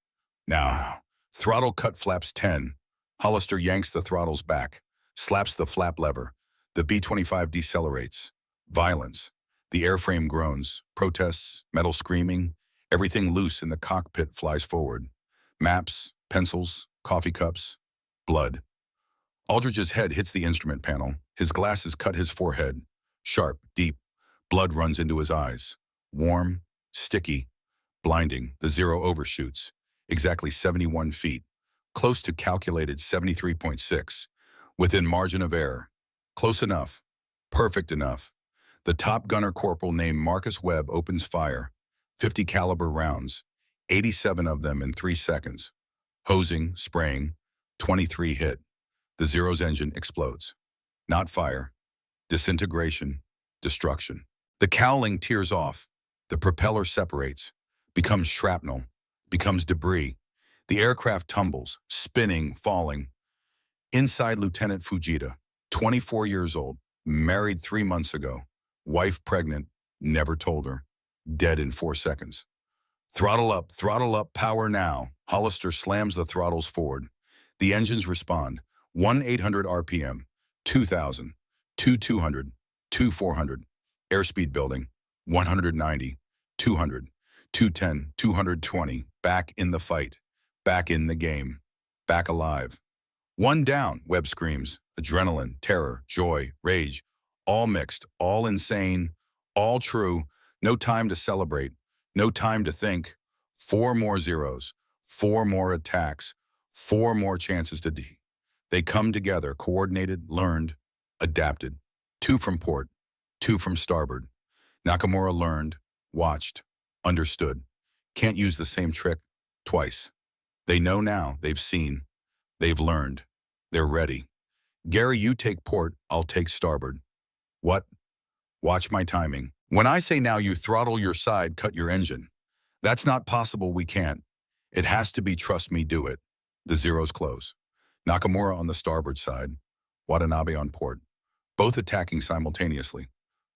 Now. Throttle cut flaps 10. Hollister yanks the throttles back. Slaps the flap lever. The B-25 decelerates. Violence. The airframe groans. Protests. Metal screaming. Everything loose in the cockpit flies forward. Maps. Pencils. Coffee cups. Blood. Aldridge's head hits the instrument panel. His glasses cut his forehead. Sharp. Deep. Blood runs into his eyes. Warm. Sticky. Blinding. The zero overshoots. Exactly 71 feet. Close to calculated 73.6. Within margin of error. Close enough. Perfect enough. The top gunner corporal named Marcus Webb opens fire. 50 caliber rounds. 87 of them in 3 seconds. Hosing, spraying. 23 hit. The Zero's engine explodes. Not fire. Disintegration. Destruction. The cowling tears off. The propeller separates. Becomes shrapnel. Becomes debris. The aircraft tumbles, spinning, falling. Inside Lieutenant Fujita, 24 years old, married 3 months ago, wife pregnant, never told her, dead in 4 seconds. Throttle up, power now. Hollister slams the throttles forward. The engines respond. 1,800 RPM, 2,000, 2,200, 2,400. Airspeed building, 190, 200, 210, 220. Back in the fight. Back in the game. Back alive. 1 down, Webb screams. Adrenaline, terror, joy, rage. All mixed, all insane, all true. No time to celebrate. No time to think. 4 more zeros. 4 more attacks. 4 more chances to D. They come together, coordinated, learned, adapted. 2 from port. 2 from starboard. Nakamura learned, watched, understood. Can't use the same trick twice. They know now, they've seen, they've learned, they're ready. Gary, you take port, I'll take starboard. What? Watch my timing. When I say now you throttle your side, cut your engine. That's not possible, we can't. It has to be trust me, do it. The zeros close. Nakamura on the starboard side, Watanabe on port. Both attacking simultaneously.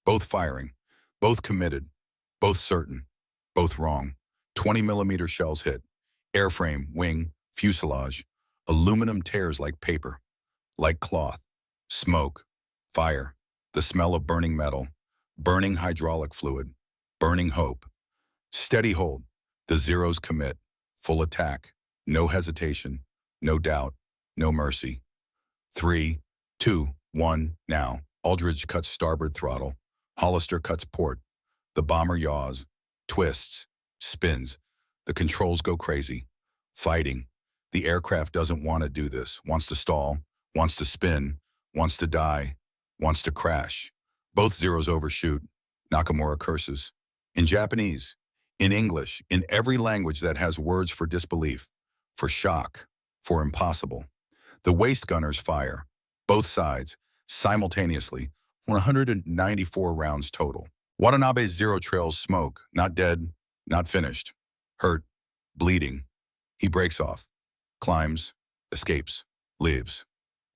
Both firing. Both committed. Both certain. Both wrong. 20 millimeter shells hit. Airframe, wing, fuselage. Aluminum tears like paper. Like cloth. Smoke. Fire. The smell of burning metal. Burning hydraulic fluid. Burning hope. Steady hold. The zeros commit. Full attack. No hesitation. No doubt. No mercy. 3, 2, 1, now. Aldridge cuts starboard throttle. Hollister cuts port. The bomber yaws. Twists. Spins. The controls go crazy. Fighting. The aircraft doesn't want to do this. Wants to stall. Wants to spin. Wants to die. Wants to crash. Both zeros overshoot. Nakamura curses. In Japanese. In English. In every language that has words for disbelief. For shock. For impossible. The waist gunners fire. Both sides. Simultaneously. 194 rounds total. Watanabe's zero trails smoke. Not dead. Not finished. Hurt. Bleeding. He breaks off. climbs, escapes, lives.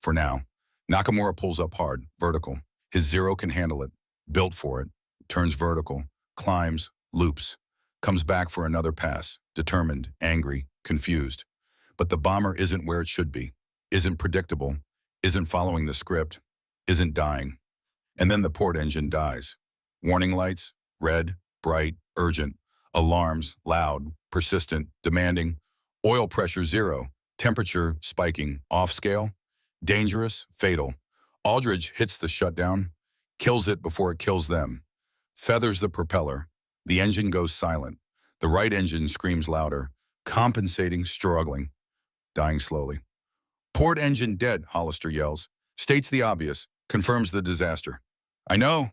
For now, Nakamura pulls up hard, vertical. His Zero can handle it, built for it, turns vertical, climbs, loops, comes back for another pass, determined, angry, confused. But the bomber isn't where it should be, isn't predictable, isn't following the script, isn't dying. And then the port engine dies. Warning lights, red, bright, urgent. Alarms, loud, persistent, demanding. Oil pressure 0, temperature spiking, off scale. Dangerous, fatal. Aldridge hits the shutdown, kills it before it kills them. Feathers the propeller. The engine goes silent. The right engine screams louder, compensating, struggling, dying slowly. Port engine dead, Hollister yells. States the obvious, confirms the disaster. I know.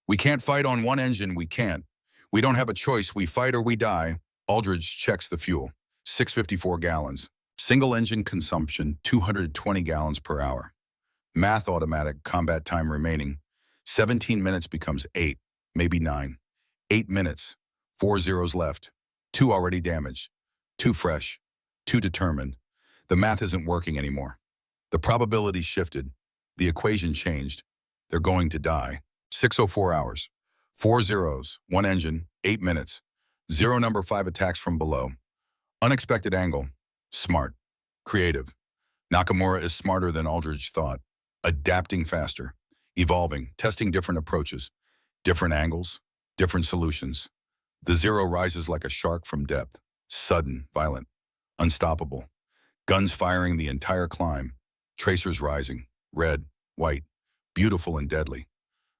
We can't fight on one engine, we can't. We don't have a choice, we fight or we die. Aldridge checks the fuel. 654 gallons. Single engine consumption, 220 gallons per hour. Math automatic, combat time remaining. 17 minutes becomes 8, maybe 9. 8 minutes. 4 zeros left. 2 already damaged. 2 fresh. 2 determined. The math isn't working anymore. The probability shifted. The equation changed. They're going to die. 604 hours. 4 zeros. 1 engine. 8 minutes. 0 number 5 attacks from below. Unexpected angle. Smart. Creative. Nakamura is smarter than Aldridge thought. Adapting faster. Evolving. Testing different approaches. Different angles. Different solutions. The Zero rises like a shark from depth. Sudden. Violent. Unstoppable. Guns firing the entire climb. Tracers rising. Red. White. Beautiful and deadly.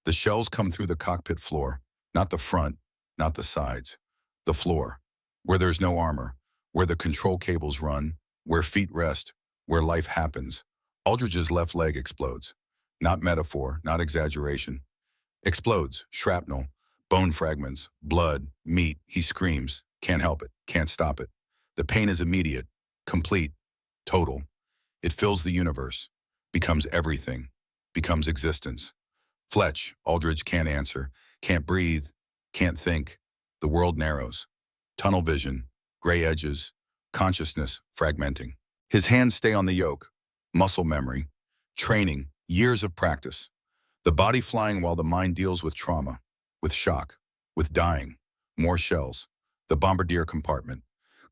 The shells come through the cockpit floor. Not the front. Not the sides. The floor. Where there's no armor. Where the control cables run. Where feet rest. Where life happens. Aldridge's left leg explodes. Not metaphor. Not exaggeration. Explodes. Shrapnel. Bone fragments. Blood. Meat. He screams. Can't help it. Can't stop it. The pain is immediate. Complete. Total. It fills the universe. Becomes everything. Becomes existence. Fletch. Aldridge can't answer. Can't breathe. Can't think. The world narrows. Tunnel vision. Gray edges. Consciousness fragmenting. His hands stay on the yoke. Muscle memory. Training. Years of practice. The body flying while the mind deals with trauma. With shock. With dying. More shells. The bombardier compartment.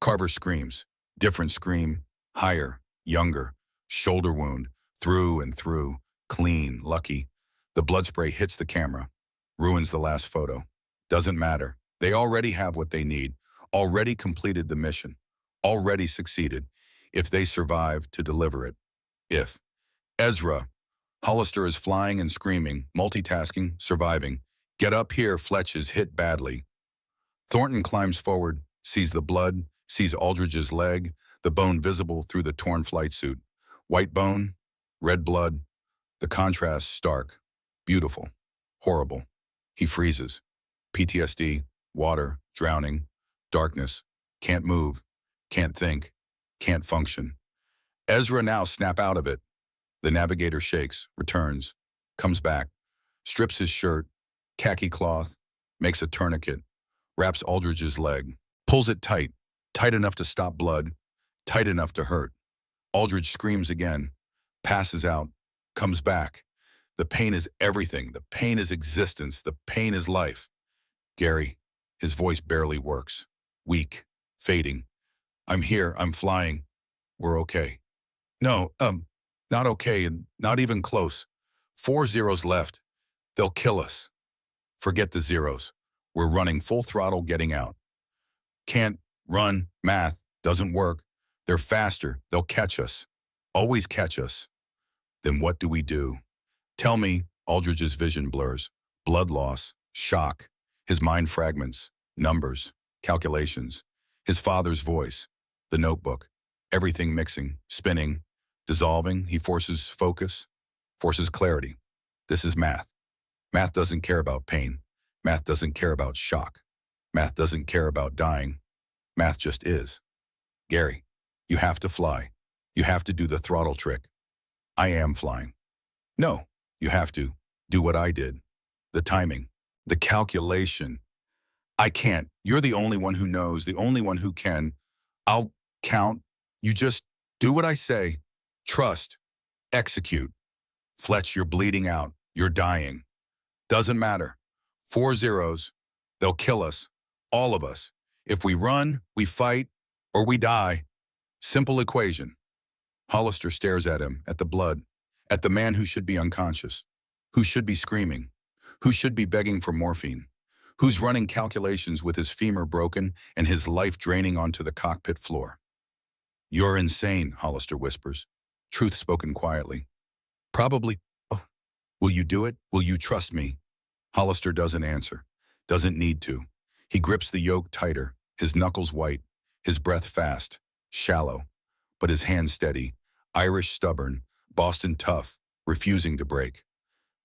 Carver screams. Different scream. Higher. Younger. Shoulder wound. Through and through. Clean. Lucky. The blood spray hits the camera. Ruins the last photo. Doesn't matter. They already have what they need. Already completed the mission. Already succeeded. If they survive to deliver it. If. Ezra. Hollister is flying and screaming, multitasking, surviving. Get up here, Fletch is hit badly. Thornton climbs forward, sees the blood, sees Aldridge's leg, the bone visible through the torn flight suit. White bone, red blood. The contrast stark, beautiful, horrible. He freezes. PTSD, water, drowning, darkness, can't move, can't think, can't function. Ezra now snap out of it. The navigator shakes, returns, comes back, strips his shirt, khaki cloth, makes a tourniquet, wraps Aldridge's leg, pulls it tight, tight enough to stop blood, tight enough to hurt. Aldridge screams again, passes out, comes back. The pain is everything. The pain is existence. The pain is life. Gary, his voice barely works. Weak, fading. I'm here. I'm flying. We're okay. No, not okay and not even close. 4 zeros left. They'll kill us. Forget the zeros. We're running full throttle getting out. Can't run. Math doesn't work. They're faster. They'll catch us. Always catch us. Then what do we do? Tell me. Aldridge's vision blurs. Blood loss. Shock. His mind fragments. Numbers. Calculations. His father's voice. The notebook. Everything mixing. Spinning. Dissolving. He forces focus. Forces clarity. This is math. Math doesn't care about pain. Math doesn't care about shock. Math doesn't care about dying. Math just is. Gary, you have to fly. You have to do the throttle trick. I am flying. No, you have to do what I did. The timing, the calculation. I can't. You're the only one who knows, the only one who can. I'll count. You just Do what I say. Trust. Execute. Fletch, you're bleeding out. You're dying. Doesn't matter. 4 zeros. They'll kill us. All of us. If we run, we fight, or we die. Simple equation. Hollister stares at him, at the blood, at the man who should be unconscious, who should be screaming, who should be begging for morphine, who's running calculations with his femur broken and his life draining onto the cockpit floor. You're insane, Hollister whispers, truth spoken quietly. Probably. Oh, will you do it? Will you trust me? Hollister doesn't answer, doesn't need to. He grips the yoke tighter, his knuckles white, his breath fast, shallow, but his hands steady, Irish stubborn, Boston tough, refusing to break.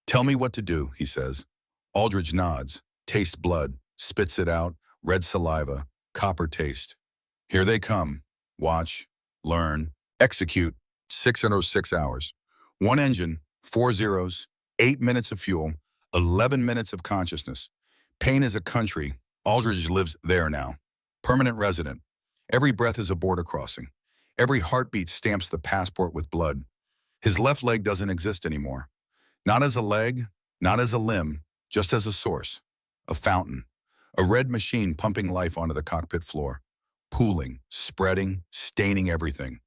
Tell me what to do, he says. Aldridge nods, tastes blood, spits it out, red saliva, copper taste. Here they come. Watch, learn, execute. 606 hours. One engine, 4 zeros, 8 minutes of fuel, 11 minutes of consciousness. Pain is a country. Aldridge lives there now. Permanent resident. Every breath is a border crossing. Every heartbeat stamps the passport with blood. His left leg doesn't exist anymore. Not as a leg, not as a limb, just as a source. A fountain. A red machine pumping life onto the cockpit floor. Pooling, spreading, staining everything.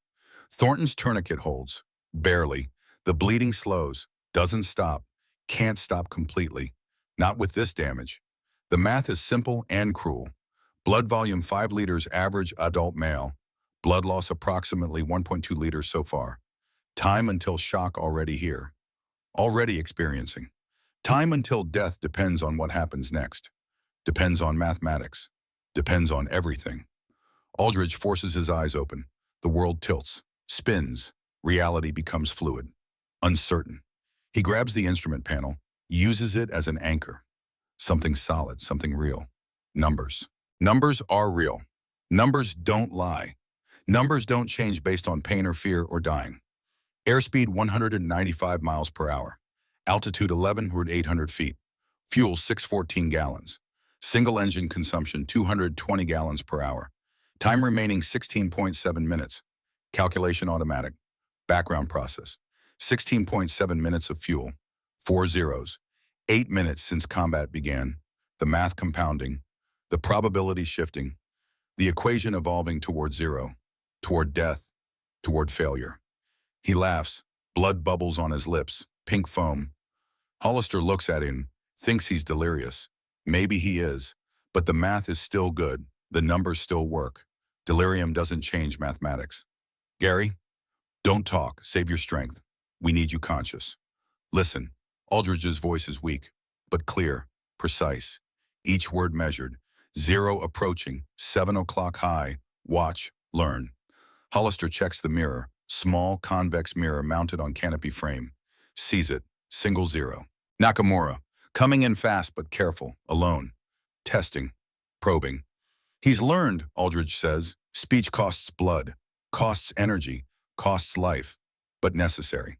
Thornton's tourniquet holds. Barely. The bleeding slows. Doesn't stop. Can't stop completely. Not with this damage. The math is simple and cruel. Blood volume 5 liters average adult male. Blood loss approximately 1.2 liters so far. Time until shock already here. Already experiencing. Time until death depends on what happens next. Depends on mathematics. Depends on everything. Aldridge forces his eyes open. The world tilts, spins. Reality becomes fluid, uncertain. He grabs the instrument panel, uses it as an anchor. Something solid, something real. Numbers. Numbers are real. Numbers don't lie. Numbers don't change based on pain or fear or dying. Airspeed 195 miles per hour. Altitude 11,800 feet. Fuel 614 gallons. Single engine consumption 220 gallons per hour. Time remaining 16.7 minutes. Calculation automatic. Background process. 16.7 minutes of fuel. 4 zeros. 8 minutes since combat began. The math compounding. The probability shifting. The equation evolving toward zero. Toward death. Toward failure. He laughs. Blood bubbles on his lips. Pink foam. Hollister looks at him. Thinks he's delirious. Maybe he is. But the math is still good. The numbers still work. Delirium doesn't change mathematics. Gary, don't talk. Save your strength. We need you conscious. Listen. Aldridge's voice is weak, but clear, precise. Each word measured. 0 approaching. 7 o'clock high. Watch. Learn. Hollister checks the mirror. Small, convex mirror mounted on canopy frame. Sees it. Single 0. Nakamura. Coming in fast but careful. Alone. Testing. Probing. He's learned, Aldridge says. Speech costs blood. Costs energy. Costs life. But necessary.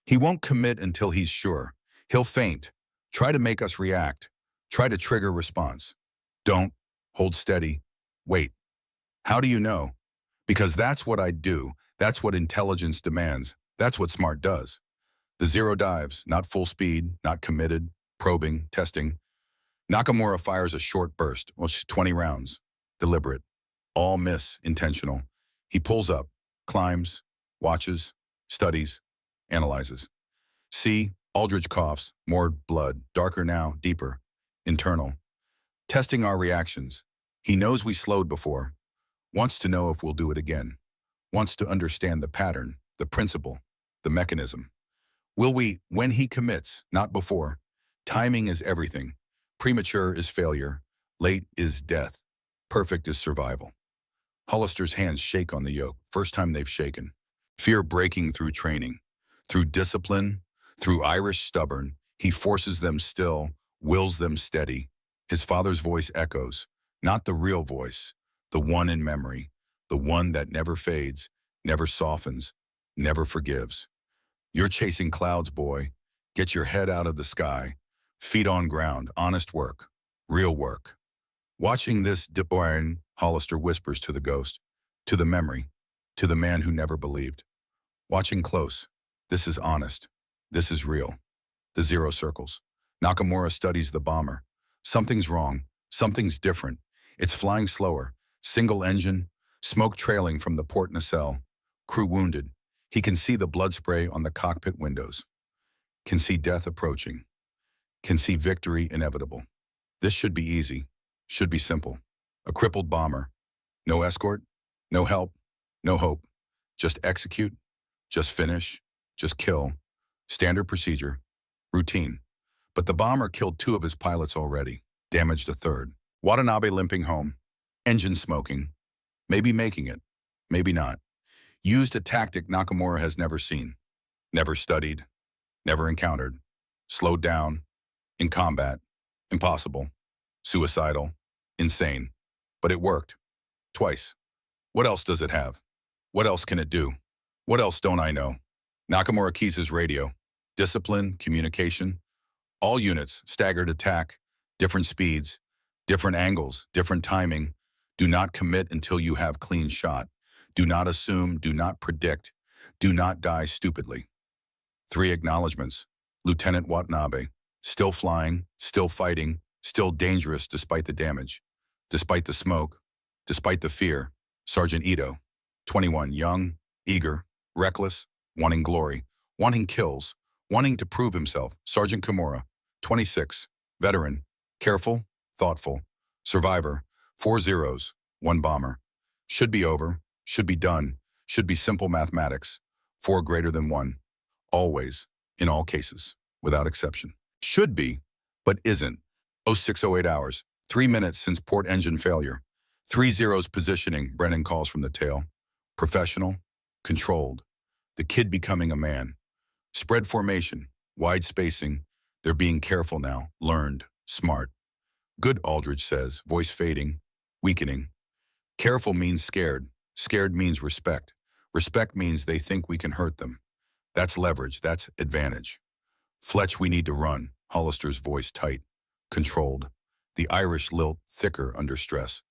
He won't commit until he's sure. He'll faint. Try to make us react. Try to trigger response. Don't. Hold steady. Wait. How do you know? Because that's what I do. That's what intelligence demands. That's what smart does. The 0 dives, not full speed, not committed, probing, testing. Nakamura fires a short burst, 20 rounds. Deliberate. All miss, intentional. He pulls up, climbs, watches, studies, analyzes. See, Aldridge coughs, more blood, darker now, deeper, internal. Testing our reactions. He knows we slowed before. Wants to know if we'll do it again. Wants to understand the pattern, the principle, the mechanism. Will we, when he commits, not before? Timing is everything. Premature is failure. Late is death. Perfect is survival. Hollister's hands shake on the yoke, first time they've shaken. Fear breaking through training. Through discipline, through Irish stubborn, he forces them still, wills them steady. His father's voice echoes, not the real voice, the one in memory, the one that never fades, never softens, never forgives. You're chasing clouds, boy. Get your head out of the sky. Feet on ground, honest work, real work. Watching this, Hollister whispers to the ghost, to the memory. To the man who never believed. Watching close. This is honest. This is real. The zero circles. Nakamura studies the bomber. Something's wrong. Something's different. It's flying slower. Single engine. Smoke trailing from the port nacelle. Crew wounded. He can see the blood spray on the cockpit windows. Can see death approaching. Can see victory inevitable. This should be easy. Should be simple. A crippled bomber. No escort. No help. No hope. Just execute. Just finish. Just kill. Standard procedure. Routine. But the bomber killed 2 of his pilots already. Damaged a 3rd. Watanabe limping home. Engine smoking. Maybe making it. Maybe not. Used a tactic Nakamura has never seen. Never studied. Never encountered. Slowed down. In combat. Impossible. Suicidal. Insane. But it worked. Twice. What else does it have? What else can it do? What else don't I know? Nakamura keys his radio. Discipline, communication. All units, staggered attack, different speeds, different angles, different timing. Do not commit until you have clean shot. Do not assume, do not predict, do not die stupidly. 3 acknowledgements. Lieutenant Watanabe, still flying, still fighting, still dangerous despite the damage, despite the smoke, despite the fear. Sergeant Ito, 21, young, eager, reckless, wanting glory, wanting kills, wanting to prove himself. Sergeant Kimura, 26, veteran, careful, thoughtful, survivor, 4 zeros, 1 bomber. Should be over, should be done, should be simple mathematics, 4 greater than 1. Always, in all cases, without exception. Should be, but isn't. 0608 hours, 3 minutes since port engine failure. 3 zeros positioning, Brennan calls from the tail. Professional, controlled. The kid becoming a man. Spread formation, wide spacing. They're being careful now, learned, smart. Good, Aldridge says, voice fading, weakening. Careful means scared. Scared means respect. Respect means they think we can hurt them. That's leverage, that's advantage. Fletch, we need to run. Hollister's voice tight, controlled. The Irish lilt thicker under stress.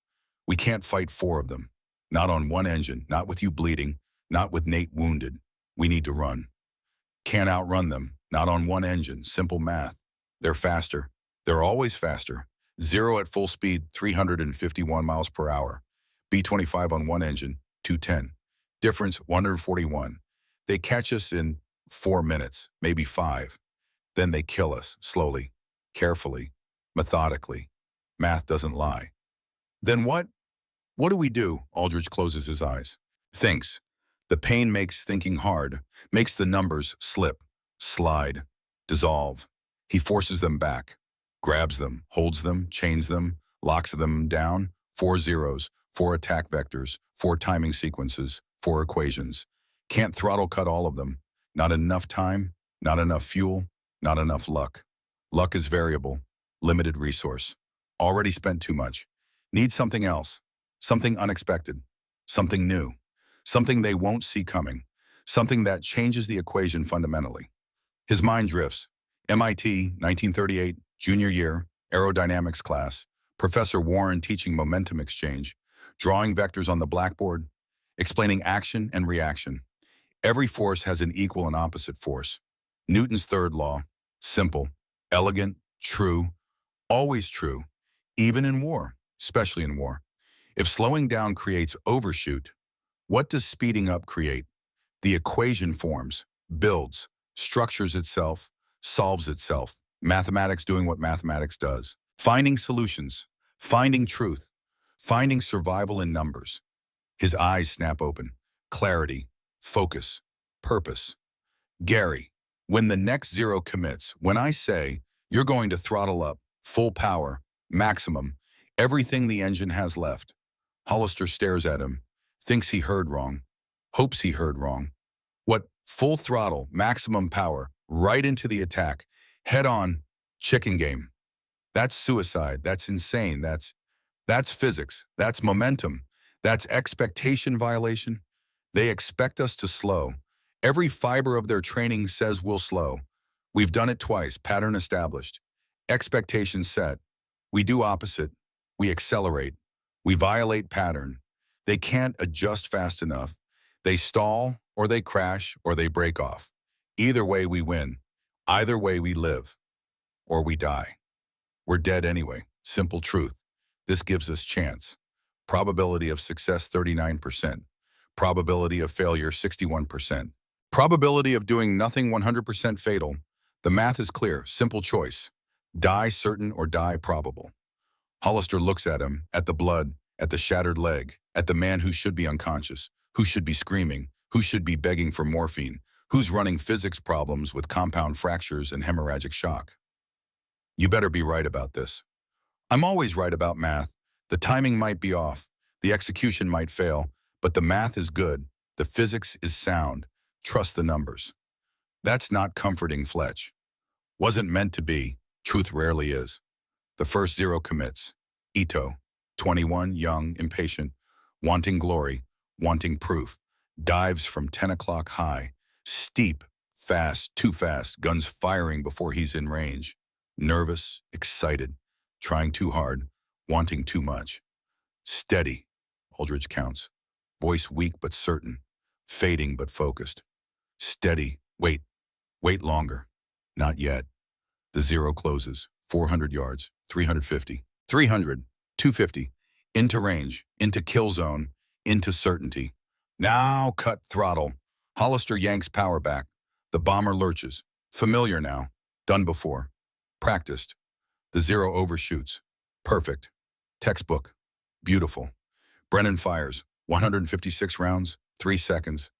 We can't fight 4 of them. Not on 1 engine, not with you bleeding, not with Nate wounded. We need to run. Can't outrun them, not on 1 engine, simple math. They're faster. They're always faster. 0 at full speed, 351 miles per hour. B-25 on 1 engine, 210. Difference, 141. They catch us in 4 minutes, maybe 5. Then they kill us, slowly, carefully, methodically. Math doesn't lie. Then what? What do we do? Aldridge closes his eyes. Thinks. The pain makes thinking hard, makes the numbers slip, slide, dissolve. He forces them back, grabs them, holds them, chains them, locks them down. 4 zeros, 4 attack vectors, 4 timing sequences, 4 equations. Can't throttle cut all of them. Not enough time, not enough fuel, not enough luck. Luck is variable, limited resource. Already spent too much. Need something else, something unexpected, something new, something they won't see coming, something that changes the equation fundamentally. His mind drifts. MIT, 1938, junior year, aerodynamics class, Professor Warren teaching momentum exchange, drawing vectors on the blackboard, explaining action and reaction. Every force has an equal and opposite force. Newton's 3rd law, simple, elegant, true, always true, even in war, especially in war. If slowing down creates overshoot, what does speeding up create? The equation forms, builds, structures itself, solves itself. Mathematics doing what mathematics does. Finding solutions, finding truth, finding survival in numbers. His eyes snap open. Clarity, focus, purpose. Gary, when the next 0 commits, when I say you're going to throttle up, full power, maximum, everything the engine has left. Hollister stares at him, thinks he heard wrong, hopes he heard wrong. What? Full throttle, maximum power, right into the attack, head on, chicken game. That's suicide, that's insane, that's physics, that's momentum, that's expectation violation. They expect us to slow. Every fiber of their training says we'll slow. We've done it twice, pattern established. Expectation set. We do opposite. We accelerate. We violate pattern. They can't adjust fast enough. They stall, or they crash, or they break off. Either way we win. Either way we live, or we die. We're dead anyway. Simple truth. This gives us chance. Probability of success 39%. Probability of failure 61%. Probability of doing nothing 100% fatal. The math is clear, simple choice. Die certain or die probable. Hollister looks at him, at the blood, at the shattered leg, at the man who should be unconscious, who should be screaming, who should be begging for morphine, who's running physics problems with compound fractures and hemorrhagic shock. You better be right about this. I'm always right about math. The timing might be off, the execution might fail, but the math is good, the physics is sound. Trust the numbers. That's not comforting, Fletch. Wasn't meant to be. Truth rarely is. The first zero commits. Ito, 21, young, impatient, wanting glory, wanting proof, dives from 10 o'clock high, steep, fast, too fast, guns firing before he's in range. Nervous, excited, trying too hard, wanting too much. Steady, Aldridge counts. Voice weak but certain, fading but focused. Steady, wait longer. Not yet. The zero closes, 400 yards, 350, 300, 250, into range, into kill zone, into certainty. Now cut throttle. Hollister yanks power back. The bomber lurches. Familiar now. Done before. Practiced. The zero overshoots. Perfect. Textbook. Beautiful. Brennan fires. 156 rounds, 3 seconds.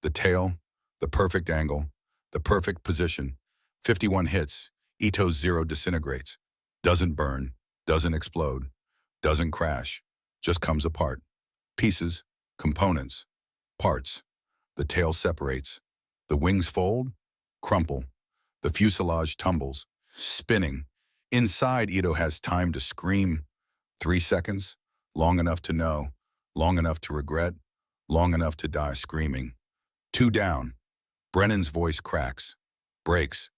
The tail, the perfect angle, the perfect position. 51 hits. Ito's zero disintegrates. Doesn't burn, doesn't explode, doesn't crash. Just comes apart. Pieces, components, parts. The tail separates. The wings fold, crumple. The fuselage tumbles, spinning. Inside, Ito has time to scream. 3 seconds, long enough to know, long enough to regret, long enough to die screaming. 2 down. Brennan's voice cracks, breaks.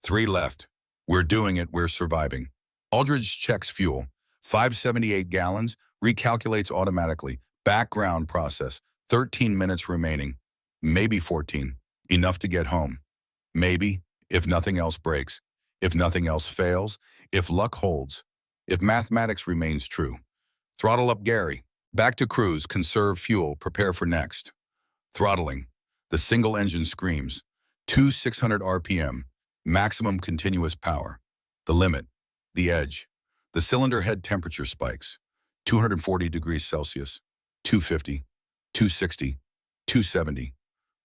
3 left. We're doing it, we're surviving. Aldridge checks fuel. 578 gallons, recalculates automatically. Background process, 13 minutes remaining. Maybe 14. Enough to get home. Maybe, if nothing else breaks. If nothing else fails. If luck holds. If mathematics remains true. Throttle up, Gary. Back to cruise, conserve fuel, prepare for next. Throttling. The single engine screams. 600 RPM. Maximum continuous power. The limit. The edge. The cylinder head temperature spikes. 240 degrees Celsius. 250. 260. 270.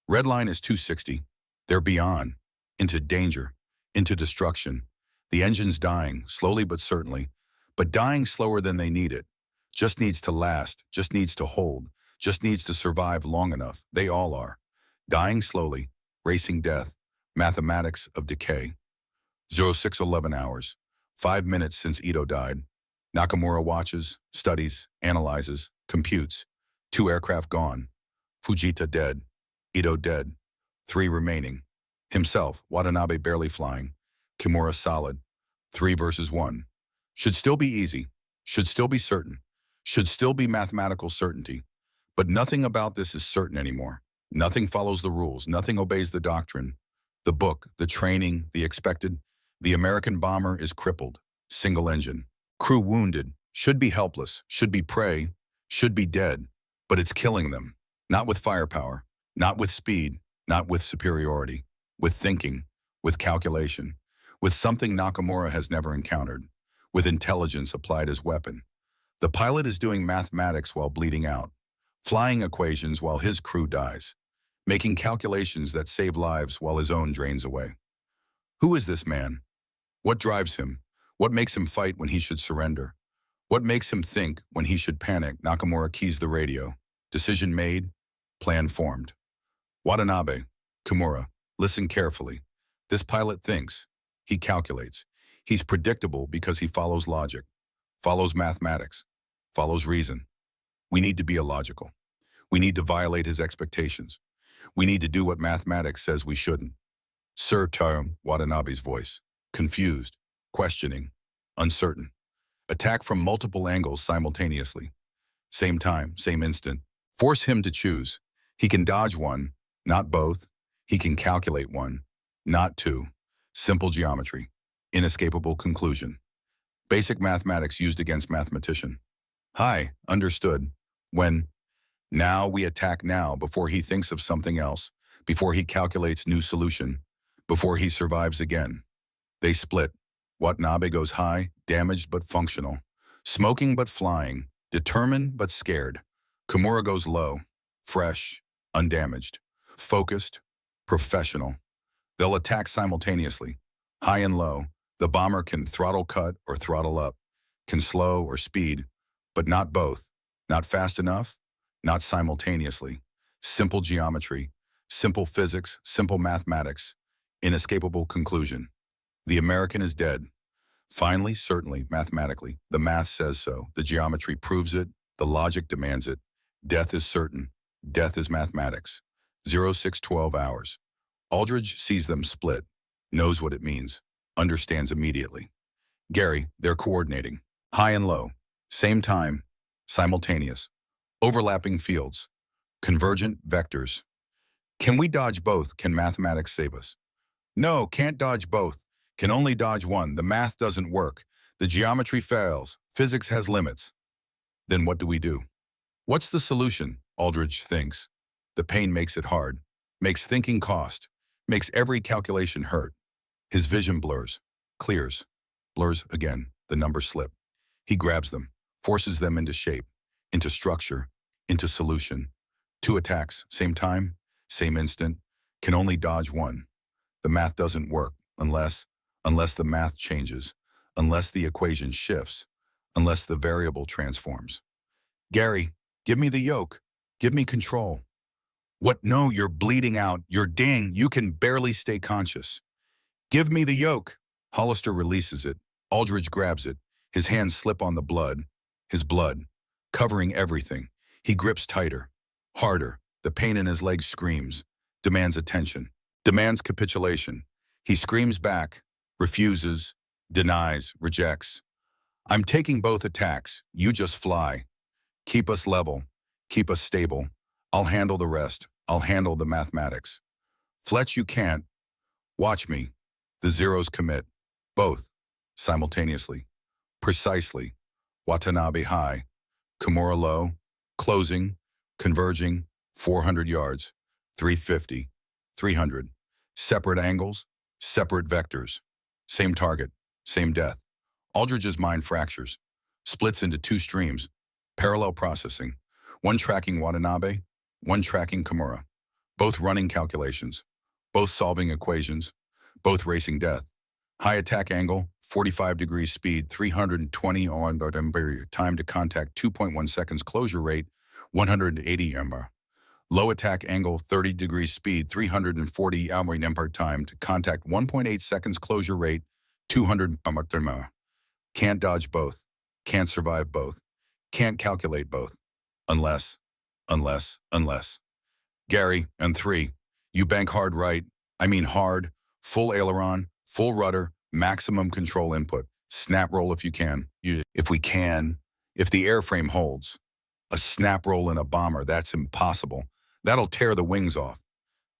Red line is 260. They're beyond. Into danger. Into destruction. The engine's dying, slowly but certainly. But dying slower than they need it. Just needs to last. Just needs to hold. Just needs to survive long enough. They all are. Dying slowly. Racing death. Mathematics of decay. 0611 hours. 5 minutes since Ito died. Nakamura watches, studies, analyzes, computes. 2 aircraft gone. Fujita dead. Ito dead. 3 remaining. Himself, Watanabe barely flying. Kimura solid. 3 versus 1. Should still be easy. Should still be certain. Should still be mathematical certainty. But nothing about this is certain anymore. Nothing follows the rules. Nothing obeys the doctrine. The book, the training, the expected. The American bomber is crippled. Single engine. Crew wounded. Should be helpless. Should be prey. Should be dead. But it's killing them. Not with firepower. Not with speed. Not with superiority. With thinking. With calculation. With something Nakamura has never encountered. With intelligence applied as weapon. The pilot is doing mathematics while bleeding out. Flying equations while his crew dies. Making calculations that save lives while his own drains away. Who is this man? What drives him? What makes him fight when he should surrender? What makes him think when he should panic? Nakamura keys the radio. Decision made. Plan formed. Watanabe, Kimura, listen carefully. This pilot thinks. He calculates. He's predictable because he follows logic. Follows mathematics. Follows reason. We need to be illogical. We need to violate his expectations. We need to do what mathematics says we shouldn't. Sir Term, Watanabe's voice. Confused, questioning, uncertain. Attack from multiple angles simultaneously. Same time, same instant. Force him to choose. He can dodge one, not both. He can calculate one, not two. Simple geometry. Inescapable conclusion. Basic mathematics used against mathematician. Hi, understood. When now we attack now before he thinks of something else, before he calculates new solution, before he survives again. They split. Watanabe goes high, damaged but functional. Smoking but flying, determined but scared. Kimura goes low, fresh, undamaged, focused, professional. They'll attack simultaneously, high and low. The bomber can throttle cut or throttle up, can slow or speed, but not both. Not fast enough, not simultaneously. Simple geometry, simple physics, simple mathematics, inescapable conclusion. The American is dead. Finally, certainly, mathematically. The math says so. The geometry proves it. The logic demands it. Death is certain. Death is mathematics. 0612 hours. Aldridge sees them split, knows what it means, understands immediately. Gary, they're coordinating. High and low. Same time. Simultaneous. Overlapping fields. Convergent vectors. Can we dodge both? Can mathematics save us? No, can't dodge both. Can only dodge one. The math doesn't work. The geometry fails. Physics has limits. Then what do we do? What's the solution? Aldridge thinks. The pain makes it hard, makes thinking cost, makes every calculation hurt. His vision blurs, clears, blurs again. The numbers slip. He grabs them, forces them into shape, into structure, into solution. Two attacks, same time, same instant, can only dodge one. The math doesn't work unless the math changes, unless the equation shifts, unless the variable transforms. Gary, give me the yoke. Give me control. What? No, you're bleeding out. You're dang. You can barely stay conscious. Give me the yoke. Hollister releases it. Aldridge grabs it. His hands slip on the blood. His blood, covering everything. He grips tighter, harder. The pain in his legs screams, demands attention, demands capitulation. He screams back, refuses, denies, rejects. I'm taking both attacks. You just fly. Keep us level. Keep us stable. I'll handle the rest. I'll handle the mathematics. Fletch, you can't. Watch me. The zeros commit. Both. Simultaneously. Precisely. Watanabe high. Kimura low. Closing. Converging. 400 yards. 350. 300. Separate angles. Separate vectors. Same target. Same death. Aldridge's mind fractures. Splits into two streams. Parallel processing. One tracking Watanabe. One tracking Kimura. Both running calculations. Both solving equations. Both racing death. High attack angle, 45 degrees speed, 320 on time to contact 2.1 seconds, closure rate 180 mph. Low attack angle, 30 degrees speed, 340 mph time to contact 1.8 seconds, closure rate 200 mph. Can't dodge both. Can't survive both. Can't calculate both. Unless. Gary, and 3. You bank hard right. I mean hard. Full aileron, full rudder, maximum control input. Snap roll if you can. If we can. If the airframe holds. A snap roll in a bomber, that's impossible. That'll tear the wings off.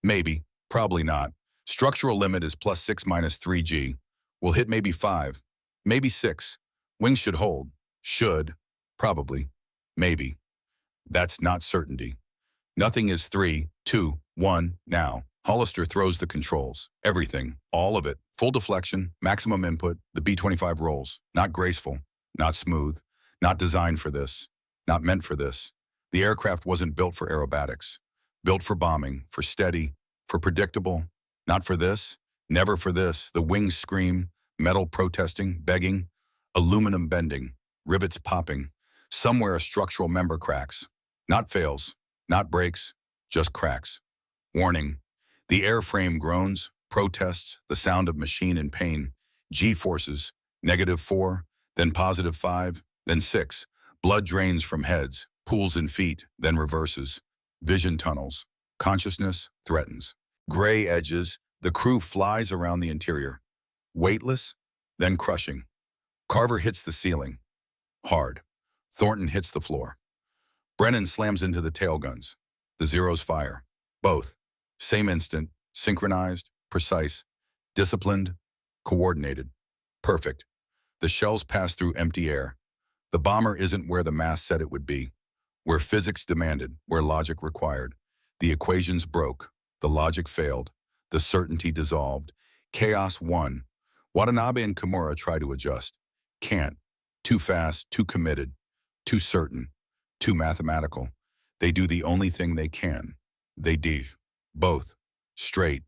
Maybe. Probably not. Structural limit is +6 - 3G. We'll hit maybe 5. Maybe 6. Wings should hold. Should. Probably. Maybe. That's not certainty. Nothing is 3, 2, 1, now. Hollister throws the controls. Everything. All of it. Full deflection, maximum input, the B-25 rolls. Not graceful. Not smooth. Not designed for this. Not meant for this. The aircraft wasn't built for aerobatics. Built for bombing, for steady, for predictable. Not for this. Never for this. The wings scream, metal protesting, begging, aluminum bending, rivets popping. Somewhere a structural member cracks. Not fails. Not breaks. Just cracks. Warning. The airframe groans, protests, the sound of machine in pain. G-forces, -4, then +5, then 6. Blood drains from heads, pools in feet, then reverses. Vision tunnels. Consciousness threatens. Gray edges, the crew flies around the interior. Weightless, then crushing. Carver hits the ceiling. Hard. Thornton hits the floor. Brennan slams into the tail guns. The zeros fire. Both. Same instant, synchronized, precise, disciplined, coordinated. Perfect. The shells pass through empty air. The bomber isn't where the math said it would be, where physics demanded, where logic required. The equations broke. The logic failed. The certainty dissolved. Chaos won. Watanabe and Kimura try to adjust. Can't. Too fast, too committed, too certain, too mathematical. They do the only thing they can. They dive. Both. Straight.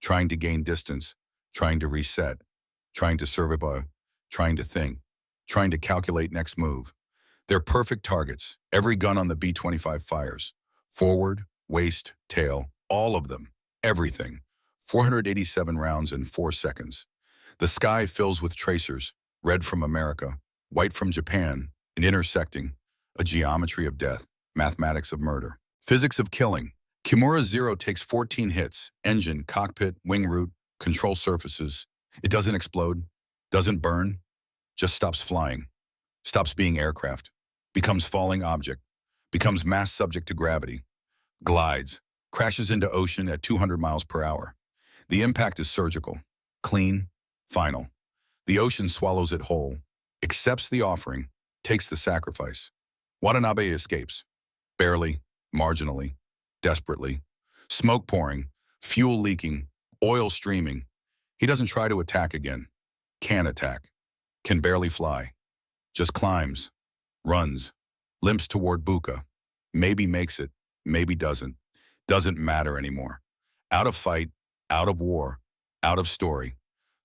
Trying to gain distance. Trying to reset. Trying to survive. Trying to think. Trying to calculate next move. They're perfect targets. Every gun on the B-25 fires. Forward, waist, tail, all of them. Everything. 487 rounds in 4 seconds. The sky fills with tracers, red from America, white from Japan, and intersecting, a geometry of death, mathematics of murder. Physics of killing. Kimura Zero takes 14 hits, engine, cockpit, wing root, control surfaces. It doesn't explode, doesn't burn, just stops flying, stops being aircraft, becomes falling object, becomes mass subject to gravity, glides, crashes into ocean at 200 miles per hour. The impact is surgical, clean, final. The ocean swallows it whole, accepts the offering, takes the sacrifice. Watanabe escapes, barely, marginally, desperately. Smoke pouring, fuel leaking, oil streaming. He doesn't try to attack again. Can attack. Can barely fly. Just climbs, runs, limps toward Buka. Maybe makes it, maybe doesn't. Doesn't matter anymore. Out of fight, out of war, out of story.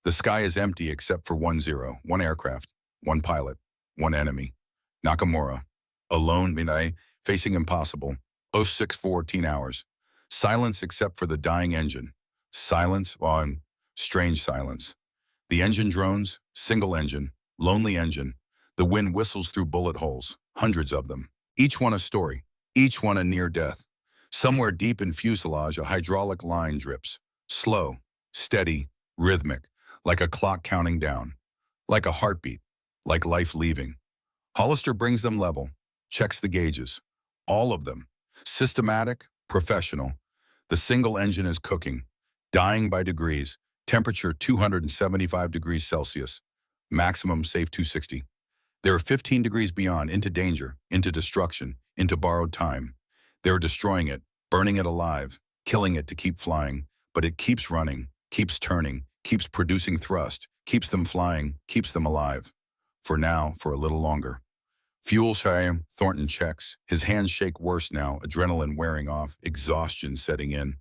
The sky is empty except for 1-0, one aircraft, one pilot, one enemy. Nakamura, alone, Minai, facing impossible. 0614 hours. Silence except for the dying engine. Silence on strange silence. The engine drones, single engine, lonely engine. The wind whistles through bullet holes, hundreds of them. Each one a story, each one a near death. Somewhere deep in fuselage, a hydraulic line drips. Slow, steady, rhythmic, like a clock counting down. Like a heartbeat, like life leaving. Hollister brings them level, checks the gauges. All of them. Systematic, professional. The single engine is cooking, dying by degrees, temperature 275 degrees Celsius, maximum safe 260. There are 15 degrees beyond, into danger, into destruction, into borrowed time. They're destroying it, burning it alive, killing it to keep flying, but it keeps running, keeps turning, keeps producing thrust, keeps them flying, keeps them alive. For now, for a little longer. Fuel Shyam, Thornton checks. His hands shake worse now, adrenaline wearing off, exhaustion setting in.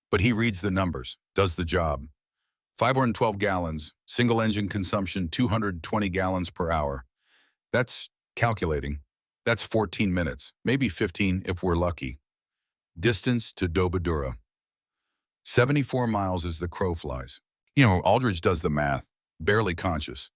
But he reads the numbers, does the job. 512 gallons, single engine consumption 220 gallons per hour. That's calculating. That's 14 minutes, maybe 15 if we're lucky. Distance to Dobadura. 74 miles as the crow flies. Aldridge does the math, barely conscious.